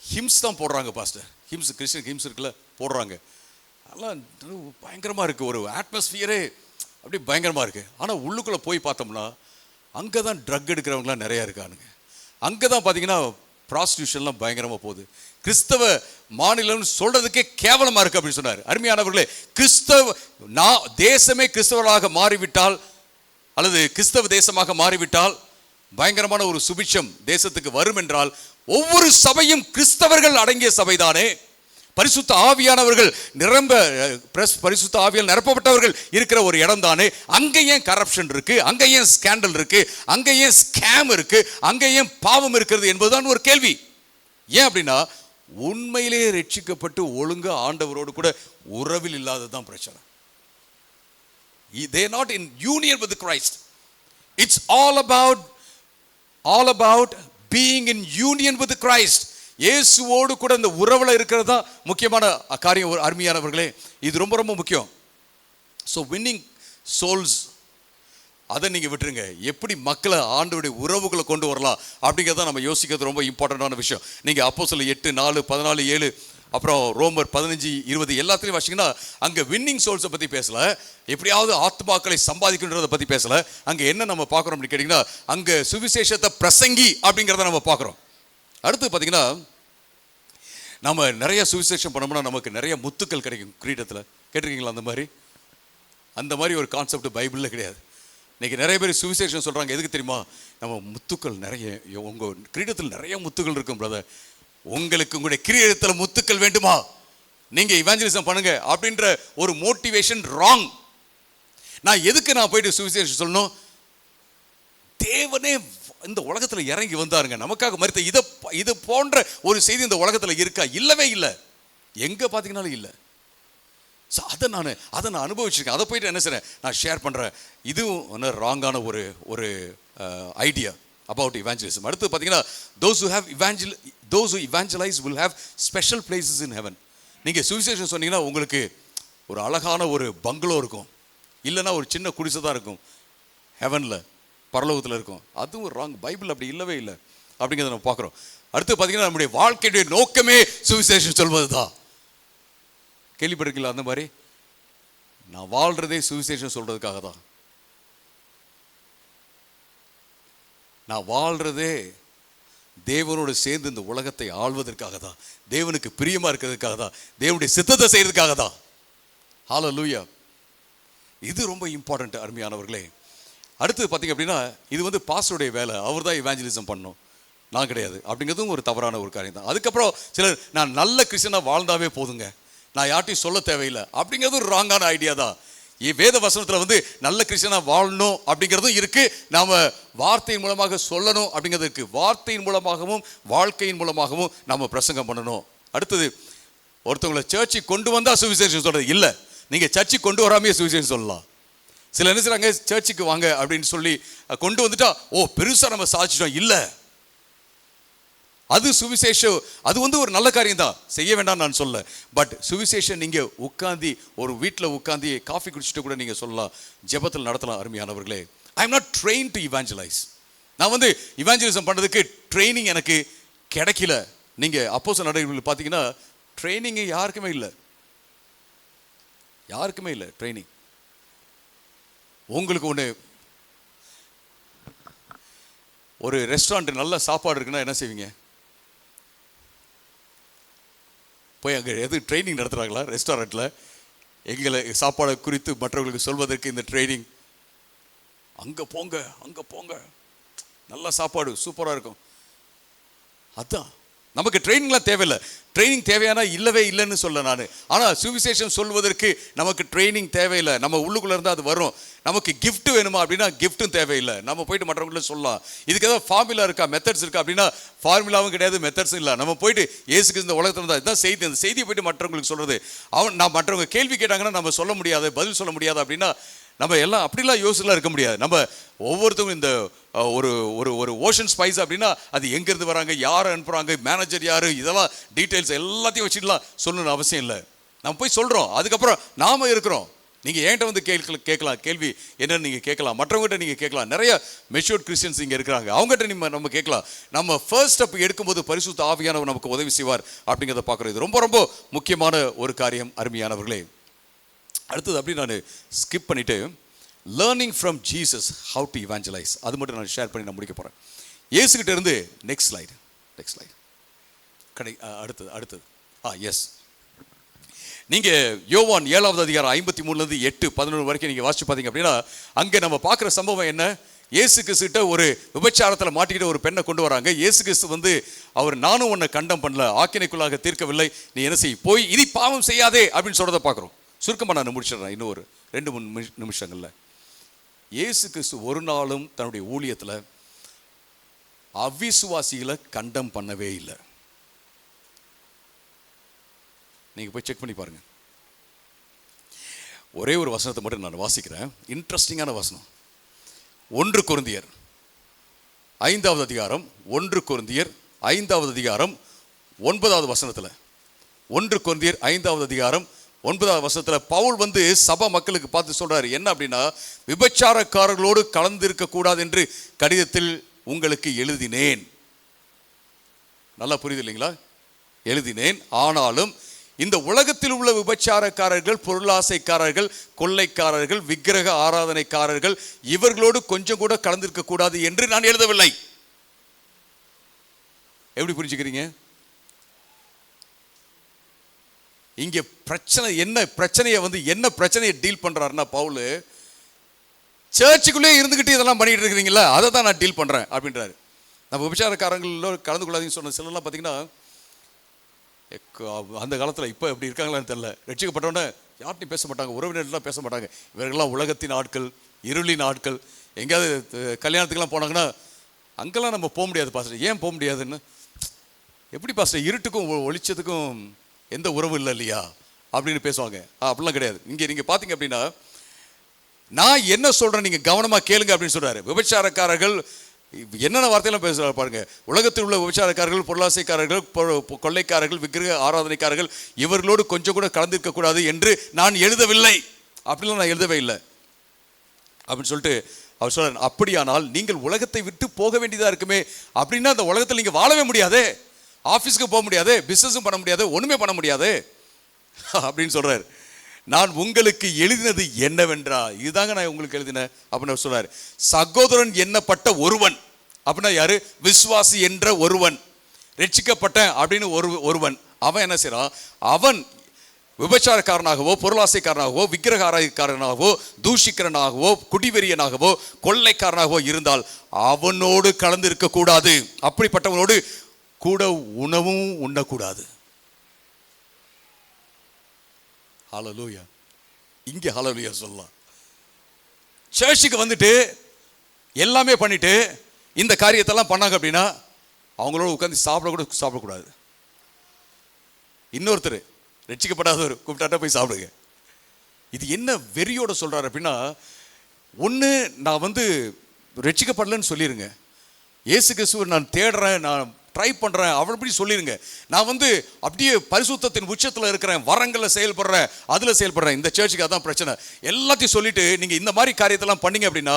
ஹிம்ஸ் தான் போடுறாங்க பாஸ்டர், ஹிம்ஸ் கிறிஸ்டியன் ஹிம்ஸ் இருக்குல்ல போடுறாங்க, அதெல்லாம் பயங்கரமா இருக்கு, ஒரு அட்மாஸ்பியரே அப்படி பயங்கரமா இருக்கு. ஆனா உள்ளுக்குள்ள போய் பார்த்தோம்னா அங்கதான் ட்ரக் எடுக்கிறவங்களாம் நிறைய இருக்கானுங்க, அங்கதான் பாத்தீங்கன்னா ப்ராஸ்டியூஷன்லாம் பயங்கரமா போகுது. கிறிஸ்தவ மாநிலம் சொல்றதுக்கே கேவலமா இருக்கு அப்படின்னு சொன்னார். அருமையானவர்களே, கிறிஸ்தவ தேசமே கிறிஸ்தவர்களாக மாறிவிட்டால் அல்லது கிறிஸ்தவ தேசமாக மாறிவிட்டால் பயங்கரமான ஒரு சுபிட்சம் தேசத்துக்கு வரும் என்றால், ஒவ்வொரு சபையும் கிறிஸ்தவர்கள் அடங்கிய சபைதானே, பரிசுத்த ஆவியானவர்கள் பரிசுத்த ஆவியால் நிரப்பப்பட்டவர்கள் இருக்கிற ஒரு இடம் தானே. அங்க ஏன் கரப்ஷன் இருக்கு, அங்க ஏன் ஸ்கேண்டல் இருக்கு, அங்க ஏன் ஸ்கேம் இருக்கு, அங்க ஏன் பாவம் இருக்கிறது என்பதுதான் ஒரு கேள்வி. ஏன் அப்படின்னா உண்மையிலேயே ரட்சிக்கப்பட்டு ஒழுங்கா ஆண்டவரோடு கூட உறவில் இல்லாததான் பிரச்சனை. They are not in union with Christ. It's all about being in union with Christ. இயேசுவோடு கூட இந்த உறவுல இருக்கிறது தான் முக்கியமான காரியம். அருமையானவர்களே, இது ரொம்ப ரொம்ப முக்கியம். ஸோ வின்னிங் சோல்ஸ் அதை நீங்க விட்டுருங்க. எப்படி மக்களை ஆண்டவருடைய உறவுகளை கொண்டு வரலாம் அப்படிங்கிறத நம்ம யோசிக்கிறது ரொம்ப இம்பார்ட்டண்டான விஷயம். நீங்க அப்போஸ்தலர் 8:4-14-7 அப்புறம் ரோமர் 15-20 எல்லாத்துலையும் வாசிங்கன்னா அங்க வின்னிங் சோல்ஸை பத்தி பேசல, எப்படியாவது ஆத்மாக்களை சம்பாதிக்கின்றதை பத்தி பேசல. அங்க என்ன நம்ம பார்க்குறோம் அப்படின்னு கேட்டீங்கன்னா அங்க சுவிசேஷத்தை பிரசங்கி அப்படிங்கிறத நம்ம பார்க்குறோம். அடுத்து பார்த்தீங்கன்னா நம்ம நிறைய சுவிசேஷம் பண்ணோம்னா நமக்கு நிறைய முத்துக்கள் கிடைக்கும் கிரீடத்தில். கேட்டிருக்கீங்களா அந்த மாதிரி ஒரு கான்செப்ட் பைபிளில் கிடையாது. இன்னைக்கு நிறைய பேர் சுவிசேஷம் சொல்றாங்க, எதுக்கு தெரியுமா? நம்ம முத்துக்கள் நிறைய, உங்க கிரீடத்தில் நிறைய முத்துக்கள் இருக்கும் பிரதர், உங்களுக்கு உங்களுடைய கிரீடத்தில் முத்துக்கள் வேண்டுமா, நீங்க இவாஞ்சலிசம் பண்ணுங்க அப்படின்ற ஒரு மோட்டிவேஷன் ராங். நான் போயிட்டு சுவிசேஷம் சொல்லணும்? தேவனே இந்த உலகத்துல இறங்கி வந்தாருங்க, நமக்காக மரித்த இது போன்ற ஒரு செய்தி இந்த உலகத்துல இருக்கா? இல்லவே இல்லை, எங்க பாத்தீங்கன்னாலும் இல்லை. அதை நான் அனுபவிச்சிருக்கேன். அதை போயிட்டு என்ன செய்றேன், நான் ஷேர் பண்றேன். இதுவும் ராங்கான ஒரு ஐடியா about evangelism. அடுத்து பாத்தீங்கன்னா those who evangelize will have special places in heaven. நீங்க சுவிசேஷம் சொன்னீங்கன்னா உங்களுக்கு ஒரு அழகான ஒரு பங்களோ இருக்கும், இல்லைன்னா ஒரு சின்ன குடிசை தான் இருக்கும் ஹெவன்ல, பரலோகத்தில் இருக்கும். அதுவும் ராங். பைபிள் அப்படி இல்லவே இல்லை அப்படிங்கிறத நம்ம பார்க்குறோம். அடுத்து பார்த்தீங்கன்னா நம்முடைய வாழ்க்கையுடைய நோக்கமே சுவிசேஷம் சொல்வது தான். கேள்விப்பட்டிருக்கீங்களா அந்த மாதிரி? நான் வாழ்றதே சுவிசேஷம் சொல்றதுக்காக தான். நான் வாழ்றதே தேவனோடு சேர்ந்து இந்த உலகத்தை ஆள்வதற்காக தான், தேவனுக்கு பிரியமா இருக்கிறதுக்காக தான், தேவனுடைய சித்தத்தை செய்யறதுக்காக தான். ஹல்லேலூயா. இது ரொம்ப இம்பார்ட்டன்ட் அருமையானவர்களே. அடுத்து பார்த்தீங்க அப்படின்னா இது பாஸ்டருடைய வேலை, அவர் தான் இவாஞ்சலிசம் பண்ணணும், நான் கிடையாது அப்படிங்கிறதும் ஒரு தவறான ஒரு காரியம் தான். அதுக்கப்புறம் சிலர் நான் நல்ல கிறிஸ்டியனாக வாழ்ந்தாவே போதுங்க, நான் யார்ட்டையும் சொல்ல தேவையில்லை அப்படிங்கிறது ஒரு ராங்கான ஐடியா தான். வேத வசனத்தில் நல்ல கிறிஸ்டியனாக வாழணும் அப்படிங்கிறதும் இருக்கு, நாம வார்த்தையின் மூலமாக சொல்லணும் அப்படிங்கிறது இருக்கு. வார்த்தையின் மூலமாகவும் வாழ்க்கையின் மூலமாகவும் நாம பிரசங்கம் பண்ணணும். அடுத்தது, ஒருத்தவங்களை சர்ச்சுக்கு கொண்டு வந்தா சுவிசேஷம் சொல்றது இல்லை, நீங்க சர்ச்சுக்கு கொண்டு வராமே சுவிசேஷம் சொல்லலாம். சில என்ன செய்றாங்க, சர்ச்சுக்கு வாங்க அப்படின்னு சொல்லி கொண்டு வந்துட்டா பெருசா நம்ம சாதிச்சிட்டோம். இல்லை, அது சுவிசேஷம், அது ஒரு நல்ல காரியம் தான், செய்ய வேண்டாம் நான் சொல்ல. பட் சுவிசேஷம் நீங்க உட்கார்ந்து ஒரு வீட்டில் உட்கார்ந்து காஃபி குடிச்சிட்டு கூட நீங்க சொல்லலாம், ஜெபத்தில் நடத்தலாம். அருமையானவர்களே, I am not train to evangelise. நான் இவாஞ்சலிசம் பண்றதுக்கு ட்ரைனிங் எனக்கு கிடைக்கல. நீங்க அப்போஸ்தலர் நடவடிக்கைகள் பார்த்தீங்கன்னா ட்ரைனிங் யாருக்குமே இல்லை ட்ரைனிங். உங்களுக்கு ஒரு ரெஸ்டாரண்ட் நல்ல சாப்பாடு இருக்குன்னா என்ன செய்வீங்க? போய் அங்கே எது ட்ரைனிங் நடத்துகிறாங்களா ரெஸ்டாரண்ட்டில்? எங்களை சாப்பாடை குறித்து மற்றவர்களுக்கு சொல்வதற்கு இந்த ட்ரைனிங். அங்கே போங்க நல்ல சாப்பாடு சூப்பராக இருக்கும். அதான் நமக்கு ட்ரைனிங்லாம் தேவையில்லை. ட்ரைனிங் தேவையானா இல்லவே இல்லைன்னு சொல்ல நான். ஆனால் சுவிசேஷம் சொல்வதற்கு நமக்கு ட்ரைனிங் தேவையில்லை. நம்ம உள்ளுக்குள்ளே இருந்தால் அது வரும். நமக்கு கிஃப்ட் வேணுமா அப்படின்னா கிஃப்ட்டும் தேவையில்லை. நம்ம போயிட்டு மற்றவங்கள சொல்லலாம். இதுக்கு ஏதாவது ஃபார்முலா இருக்கா, மெத்தட்ஸ் இருக்கா அப்படின்னா ஃபார்முலாவும் கிடையாது, மெத்தட்ஸும் இல்லை. நம்ம போயிட்டு இயேசுக்கு இந்த உலகத்தில் இருந்தால் இதுதான் செய்தி. அந்த செய்தியை போயிட்டு மற்றவங்களுக்கு சொல்கிறது. நான் மற்றவங்க கேள்வி கேட்டாங்கன்னா நம்ம சொல்ல முடியாது, பதில் சொல்ல முடியாது அப்படின்னா நம்ம எல்லாம் அப்படிலாம் யோசிச்சுலாம் இருக்க முடியாது. நம்ம ஒவ்வொருத்தரும் இந்த ஒரு ஒரு ஒரு ஓஷன் ஸ்பைஸ் அப்படின்னா அது எங்கேருந்து வராங்க, யார் அனுப்புகிறாங்க, மேனேஜர் யார், இதெல்லாம் டீட்டெயில்ஸ் எல்லாத்தையும் வச்சுட்டுலாம் சொல்லணும்னு அவசியம் இல்லை. நம்ம போய் சொல்கிறோம். அதுக்கப்புறம் நாம் இருக்கிறோம். நீங்கள் என்கிட்ட வந்து கேட்கலாம், கேள்வி என்னன்னு நீங்கள் கேட்கலாம், மற்றவங்ககிட்ட நீங்கள் கேட்கலாம். நிறைய மெச்சூர்ட் கிறிஸ்டியன்ஸ் இங்கே இருக்கிறாங்க, அவங்ககிட்ட நம்ம கேட்கலாம். நம்ம ஃபர்ஸ்ட் ஸ்டெப் எடுக்கும்போது பரிசுத்த ஆவியானவர் நமக்கு உதவி செய்வார் அப்படிங்கிறத பார்க்குறோம். இது ரொம்ப ரொம்ப முக்கியமான ஒரு காரியம் அருமையானவர்களே. அடுத்தது அப்படி நான் ஸ்கிப் பண்ணிவிட்டு learning from Jesus how to evangelise அது மட்டும் நான் ஷேர் பண்ணி நான் முடிக்க போகிறேன். இயேசுகிட்ட இருந்து நெக்ஸ்ட் ஸ்லைடு அடுத்தது எஸ். நீங்கள் யோவான் 7வது அதிகாரம் 53 8 11 வரைக்கும் நீங்கள் வாசிச்சு பார்த்தீங்க அப்படின்னா அங்கே நம்ம பார்க்குற சம்பவம் என்ன? இயேசு கிறிஸ்துகிட்ட ஒரு விபச்சாரத்தில் மாட்டிக்கிட்ட ஒரு பெண்ணை கொண்டு வராங்க. இயேசு கிறிஸ்து வந்து அவர் நானும் உன்னை கண்டம் பண்ணல, ஆக்கினைக்குள்ளாக தீர்க்கவில்லை, நீ என்ன செய், போய் இனி பாவம் செய்யாதே அப்படின்னு சொல்கிறத பார்க்குறோம். சுருக்கமாக நான் முடிச்சிடுறேன் இன்னும் ஒரு 2-3 நிமிஷங்களில். இயேசு கிறிஸ்து ஒரு நாளும் தன்னுடைய ஊழியத்தில் அவிசுவாசிகளை கண்டம் பண்ணவே இல்லை. நீங்கள் போய் செக் பண்ணி பாருங்க. ஒரே ஒரு வசனத்தை மட்டும் நான் வாசிக்கிறேன், இன்ட்ரெஸ்டிங்கான வசனம். 1 கொரிந்தியர் 5வது அதிகாரம் 1 கொரிந்தியர் 5வது அதிகாரம் 9வது வசனத்தில் 1 கொரிந்தியர் 5வது அதிகாரம் 9வது வசனத்தில் பவுல் வந்து சபை மக்களுக்கு பார்த்து சொல்றாரு என்ன அப்படின்னா, விபச்சாரக்காரர்களோடு கலந்திருக்க கூடாது என்று கடிதத்தில் உங்களுக்கு எழுதினேன். நல்லா புரியுது இல்லைங்களா? எழுதினேன். ஆனாலும் இந்த உலகத்தில் உள்ள விபச்சாரக்காரர்கள், பொருளாசைக்காரர்கள், கொள்ளைக்காரர்கள், விக்கிரக ஆராதனைக்காரர்கள் இவர்களோடு கொஞ்சம் கூட கலந்திருக்க கூடாது என்று நான் எழுதவில்லை. எப்படி புரிஞ்சுக்கிறீங்க? இங்கே பிரச்சனை என்ன? பிரச்சனையை வந்து என்ன பிரச்சனையை டீல் பண்ணுறாருன்னா பவுல், சர்ச்சுக்குள்ளே இருந்துக்கிட்டு இதெல்லாம் பண்ணிட்டு இருக்கிறீங்களா, அதை தான் நான் டீல் பண்ணுறேன் அப்படின்றாரு. நம்ம விபச்சாரக்காரங்களோட கலந்து கொள்ளாதீங்கன்னு சொன்ன சிலர்லாம் பார்த்தீங்கன்னா அந்த காலத்தில் இப்போ எப்படி இருக்காங்களான்னு தெரியல, ரட்சிக்கப்பட்டோன்னே யார்ட்டையும் பேச மாட்டாங்க, உறவினர்லாம் பேச மாட்டாங்க. இவர்கள்லாம் உலகத்தின் ஆட்கள், இருளின் ஆட்கள். எங்கேயாவது கல்யாணத்துக்கெல்லாம் போனாங்கன்னா அங்கெல்லாம் நம்ம போக முடியாது பாஸ்டர். ஏன் போக முடியாதுன்னு, எப்படி பாஸ்டர் இருட்டுக்கும் ஒளிச்சத்துக்கும் எந்த உறவு இல்லை இல்லையா அப்படின்னு பேசுவாங்க. அப்படிலாம் கிடையாது. இங்கே நீங்கள் பார்த்தீங்க அப்படின்னா நான் என்ன சொல்கிறேன் நீங்கள் கவனமாக கேளுங்க அப்படின்னு சொல்கிறாரு. விபச்சாரக்காரர்கள் என்னென்ன வார்த்தையெல்லாம் பேசுகிறாரு பாருங்க. உலகத்தில் உள்ள விபச்சாரக்காரர்கள், பொருளாசைக்காரர்கள், கொள்ளைக்காரர்கள், விக்கிரக ஆராதனைக்காரர்கள் இவர்களோடு கொஞ்சம் கூட கலந்திருக்க கூடாது என்று நான் எழுதவில்லை. அப்படிலாம் நான் எழுதவே இல்லை அப்படின்னு சொல்லிட்டு அவர் சொல்றார். அப்படியானால் நீங்கள் உலகத்தை விட்டு போக வேண்டியதாக இருக்குமே, அப்படின்னா அந்த உலகத்தில் நீங்கள் வாழவே முடியாது, ஆஃபீஸுக்கு போக முடியாது, பிஸ்னஸும் பண்ண முடியாது, ஒன்றுமே பண்ண முடியாது அப்படின்னு சொல்கிறார். நான் உங்களுக்கு எழுதினது என்னவென்றா, இதுதாங்க நான் உங்களுக்கு எழுதினேன் அப்படின்னு சொல்றாரு. சகோதரன் எண்ணப்பட்ட ஒருவன் அப்படின்னா யாரு? விசுவாசி என்ற ஒருவன், ரட்சிக்கப்பட்ட அப்படின்னு ஒருவன். அவன் என்ன செய்யறான்? அவன் விபச்சாரக்காரனாகவோ, பொருளாசைக்காரனாகவோ, விக்கிரக ஆராய்ச்சிக்காரனாகவோ, தூஷிக்கிறனாகவோ, குடிவெறியனாகவோ, கொள்ளைக்காரனாகவோ இருந்தால் அவனோடு கலந்து இருக்க கூடாது. அப்படிப்பட்டவனோடு கூட உணவும் உண்ணக்கூடாது. ஹல்லேலூயா. இங்கே ஹல்லேலூயா சொல்லலாம். சர்ச்சுக்கு வந்துட்டு எல்லாமே பண்ணிட்டு இந்த காரியத்தெல்லாம் பண்ணாங்க அப்படின்னா அவங்களோட உட்காந்து சாப்பிடக்கூடாது. இன்னொருத்தர் ரட்சிக்கப்படாதவர் கூப்பிட்டாட்டா போய் சாப்பிடுங்க. இது என்ன வெறியோட சொல்றாரு அப்படின்னா, ஒன்று நான் வந்து ரட்சிக்கப்படலன்னு சொல்லிடுங்க, இயேசு கிறிஸ்துவை நான் தேடுறேன், நான் ட்ரை பண்ணுறேன், அவள் இப்படி சொல்லிடுங்க. நான் வந்து அப்படியே பரிசுத்தத்தின் உச்சத்தில் இருக்கிறேன், வரங்களில் செயல்படுறேன், அதில் செயல்படுறேன். இந்த சர்ச்சுக்கு அதான் பிரச்சனை. எல்லாத்தையும் சொல்லிட்டு நீங்கள் இந்த மாதிரி காரியத்தெல்லாம் பண்ணீங்க அப்படின்னா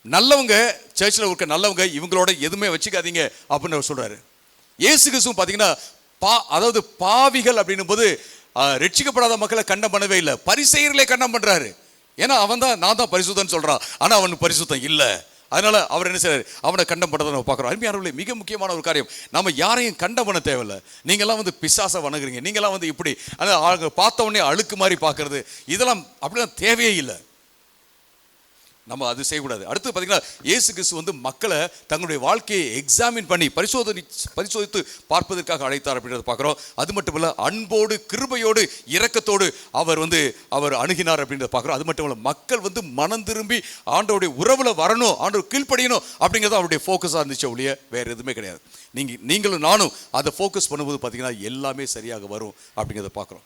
நல்லவங்க, சர்ச்சில் இருக்க நல்லவங்க இவங்களோட எதுவுமே வச்சுக்காதீங்க அப்படின்னு அவர் சொல்கிறாரு. இயேசு கிறிஸ்துவும் பார்த்தீங்கன்னா அதாவது பாவிகள் அப்படின்னும் போது ரட்சிக்கப்படாத மக்களை கண்டம் பண்ணவே இல்லை, பரிசேயர்களே கண்டம் பண்ணுறாரு. ஏன்னா அவன் தான் நான் தான் பரிசுத்தன்னு சொல்கிறான், ஆனால் அவனுக்கு பரிசுத்தம் இல்லை. அதனால அவர் என்ன செய்றாரு? அவனை கண்டம் பண்ணுறதை நம்ம பார்க்குறோம். அருமையானவர்களே, மிக முக்கியமான ஒரு காரியம், நம்ம யாரையும் கண்டம் பண்ண தேவையில்லை. நீங்கள்லாம் வந்து பிசாசை வணங்குறீங்க, நீங்கள்லாம் வந்து இப்படி பார்த்த உடனே அழுக்கு மாதிரி பார்க்கறது, இதெல்லாம் அப்படிலாம் தேவையே இல்லை. நம்ம அது செய்யக்கூடாது. அடுத்து பார்த்தீங்கன்னா இயேசு கிறிஸ்து வந்து மக்களை தங்களுடைய வாழ்க்கையை எக்ஸாமின் பண்ணி பரிசோதித்து பார்ப்பதற்காக அழைத்தார் அப்படின்றத பார்க்குறோம். அது மட்டும் இல்லை, அன்போடு கிருபையோடு இரக்கத்தோடு அவர் அணுகினார் அப்படின்றத பார்க்குறோம். அது மட்டும் இல்லை, மக்கள் வந்து மனம் திரும்பி ஆண்டவருடைய உறவுல வரணும், ஆண்டவர் கீழ்ப்படியணும் அப்படிங்கிறது அவருடைய ஃபோக்கஸாக இருந்துச்சு ஒழிய வேறு எதுவுமே கிடையாது. நீங்களும் நானும் அதை ஃபோக்கஸ் பண்ணும்போது பார்த்தீங்கன்னா எல்லாமே சரியாக வரும் அப்படிங்கிறத பார்க்குறோம்.